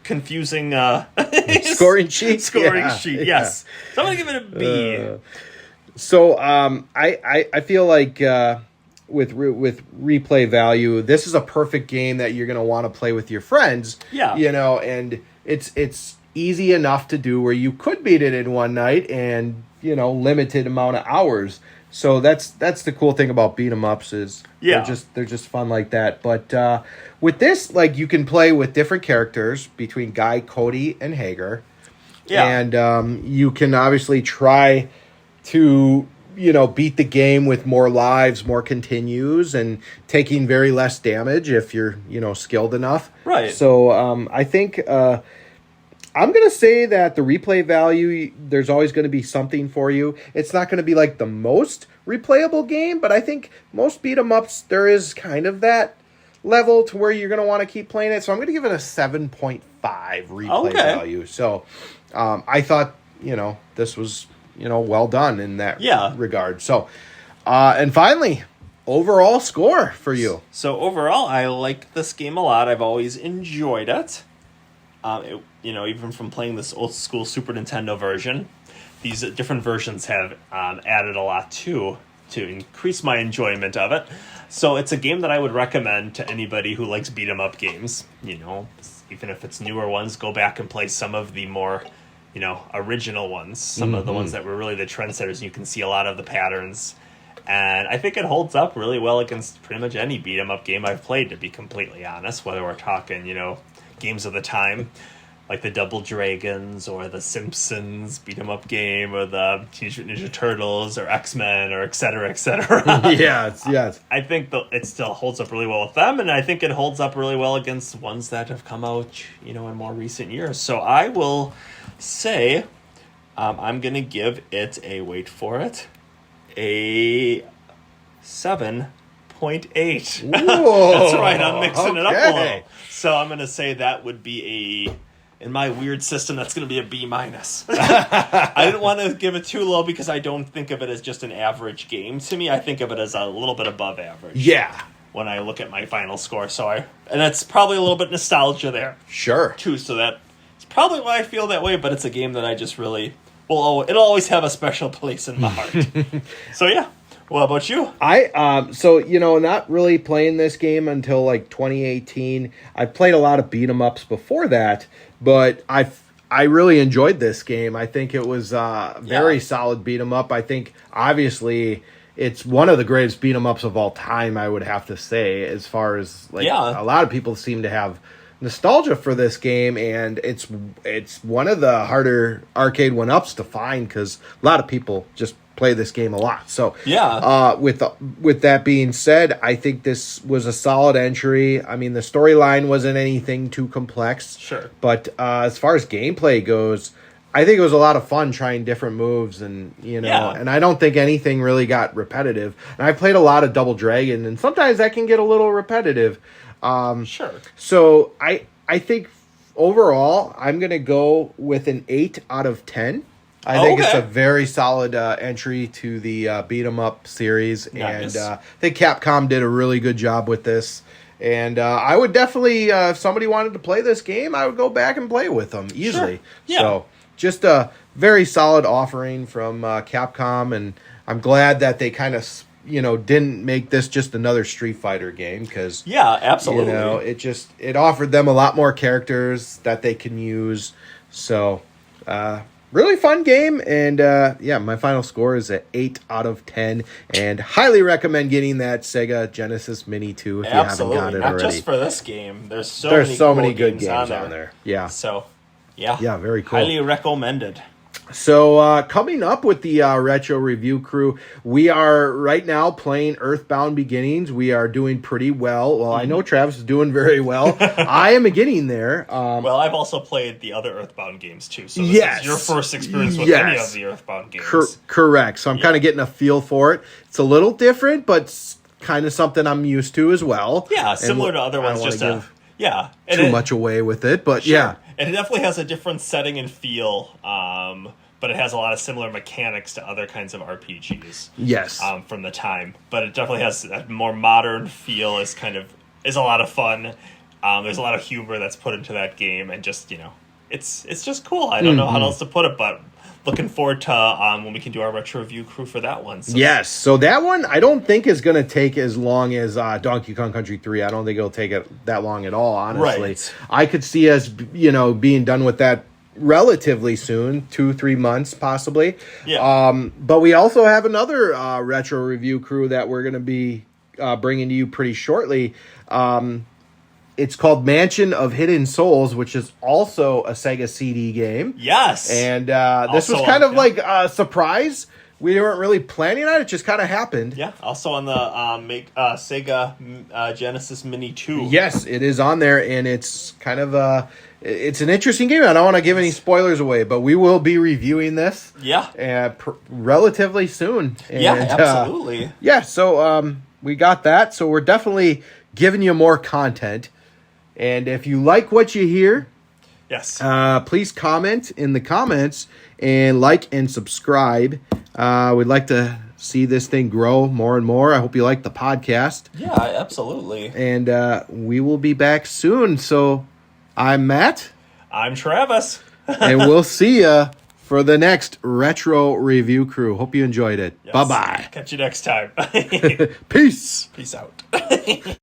confusing scoring sheet. Sheet. Yes. So I'm going to give it a B. So I feel like with replay value, this is a perfect game that you're going to want to play with your friends. Yeah. And it's easy enough to do where you could beat it in one night and, limited amount of hours. So that's the cool thing about beat 'em ups is they're just fun like that. But with this, like, you can play with different characters between Guy, Cody, and Hagar. Yeah. And you can obviously try to beat the game with more lives, more continues, and taking very less damage if you're, skilled enough. Right. So I think I'm going to say that the replay value, there's always going to be something for you. It's not going to be like the most replayable game, but I think most beat 'em ups, there is kind of that level to where you're going to want to keep playing it. So I'm going to give it a 7.5 replay value. So I thought, this was, well done in that regard. So, and finally, overall score for you. So overall, I like this game a lot. I've always enjoyed it. Even from playing this old school Super Nintendo version, these different versions have added a lot to increase my enjoyment of it. So it's a game that I would recommend to anybody who likes beat 'em up games. Even if it's newer ones, go back and play some of the more, original ones. Some of the ones that were really the trendsetters. You can see a lot of the patterns. And I think it holds up really well against pretty much any beat 'em up game I've played, to be completely honest, whether we're talking, games of the time, like the Double Dragons or the Simpsons beat 'em up game, or the Teenage Mutant Ninja Turtles or X-Men, or et cetera, et cetera. Yes. I think it still holds up really well with them, and I think it holds up really well against ones that have come out, in more recent years. So I will say I'm going to give it wait for it, a 7.8. That's right, I'm mixing it up a little. So I'm going to say that would be in my weird system, that's going to be a B-. I didn't want to give it too low because I don't think of it as just an average game. To me, I think of it as a little bit above average. Yeah. When I look at my final score. And it's probably a little bit nostalgia there. Sure. Too, so that's probably why I feel that way, but it's a game that I just really... Well, it'll always have a special place in my heart. So, yeah. What about you? Not really playing this game until like 2018. I played a lot of beat 'em ups before that, but I really enjoyed this game. I think it was very solid beat 'em up. I think obviously it's one of the greatest beat 'em ups of all time, I would have to say, as far as a lot of people seem to have nostalgia for this game, and it's one of the harder arcade 1-ups to find because a lot of people just play this game a lot. So with that being said, I think this was a solid entry. I mean, the storyline wasn't anything too complex. Sure. But as far as gameplay goes, I think it was a lot of fun trying different moves, and and I don't think anything really got repetitive. And I played a lot of Double Dragon, and sometimes that can get a little repetitive. Sure. So I think overall I'm going to go with an 8 out of 10. I think it's a very solid entry to the beat 'em up series, nice. And I think Capcom did a really good job with this. And I would definitely, if somebody wanted to play this game, I would go back and play with them easily. Sure. Yeah. So just a very solid offering from Capcom, and I'm glad that they kind of didn't make this just another Street Fighter game, because absolutely, it offered them a lot more characters that they can use. So really fun game, and my final score is an 8 out of 10, and highly recommend getting that Sega Genesis Mini 2 if you haven't got it not already. Just for this game, there's so many good games on there. Yeah. So very cool. Highly recommended. So coming up with the Retro Review crew, we are right now playing Earthbound Beginnings. We are doing pretty well. Well, I know Travis is doing very well. I am getting there. Well, I've also played the other Earthbound games too, so this is your first experience with any of the Earthbound games. Correct. So I'm kind of getting a feel for it. It's a little different, but kind of something I'm used to as well. Yeah, similar to other ones. Just give too much away with it, but sure. yeah. And it definitely has a different setting and feel, but it has a lot of similar mechanics to other kinds of RPGs. Yes. From the time. But it definitely has a more modern feel, is a lot of fun. There's a lot of humor that's put into that game, and just, it's just cool. I don't know how else to put it, but looking forward to when we can do our retro review crew for that one. Yes, so that one I don't think is going to take as long as Donkey Kong Country 3. I don't think it'll take it that long at all, honestly. Right. I could see us, being done with that relatively soon, 2-3 months possibly. Yeah. But we also have another retro review crew that we're going to be bringing to you pretty shortly. It's called Mansion of Hidden Souls, which is also a Sega CD game. Yes. And this was kind of like a surprise. We weren't really planning on it. It just kind of happened. Yeah. Also on the Sega Genesis Mini 2. Yes, it is on there, and it's kind of it's an interesting game. I don't want to give any spoilers away, but we will be reviewing this. Yeah. Relatively soon. And, absolutely. So we got that. So we're definitely giving you more content. And if you like what you hear, Yes. please comment in the comments and like and subscribe. We'd like to see this thing grow more and more. I hope you like the podcast. Yeah, absolutely. And we will be back soon. So I'm Matt. I'm Travis. And we'll see you for the next Retro Review Crew. Hope you enjoyed it. Yes. Bye-bye. Catch you next time. Peace. Peace out.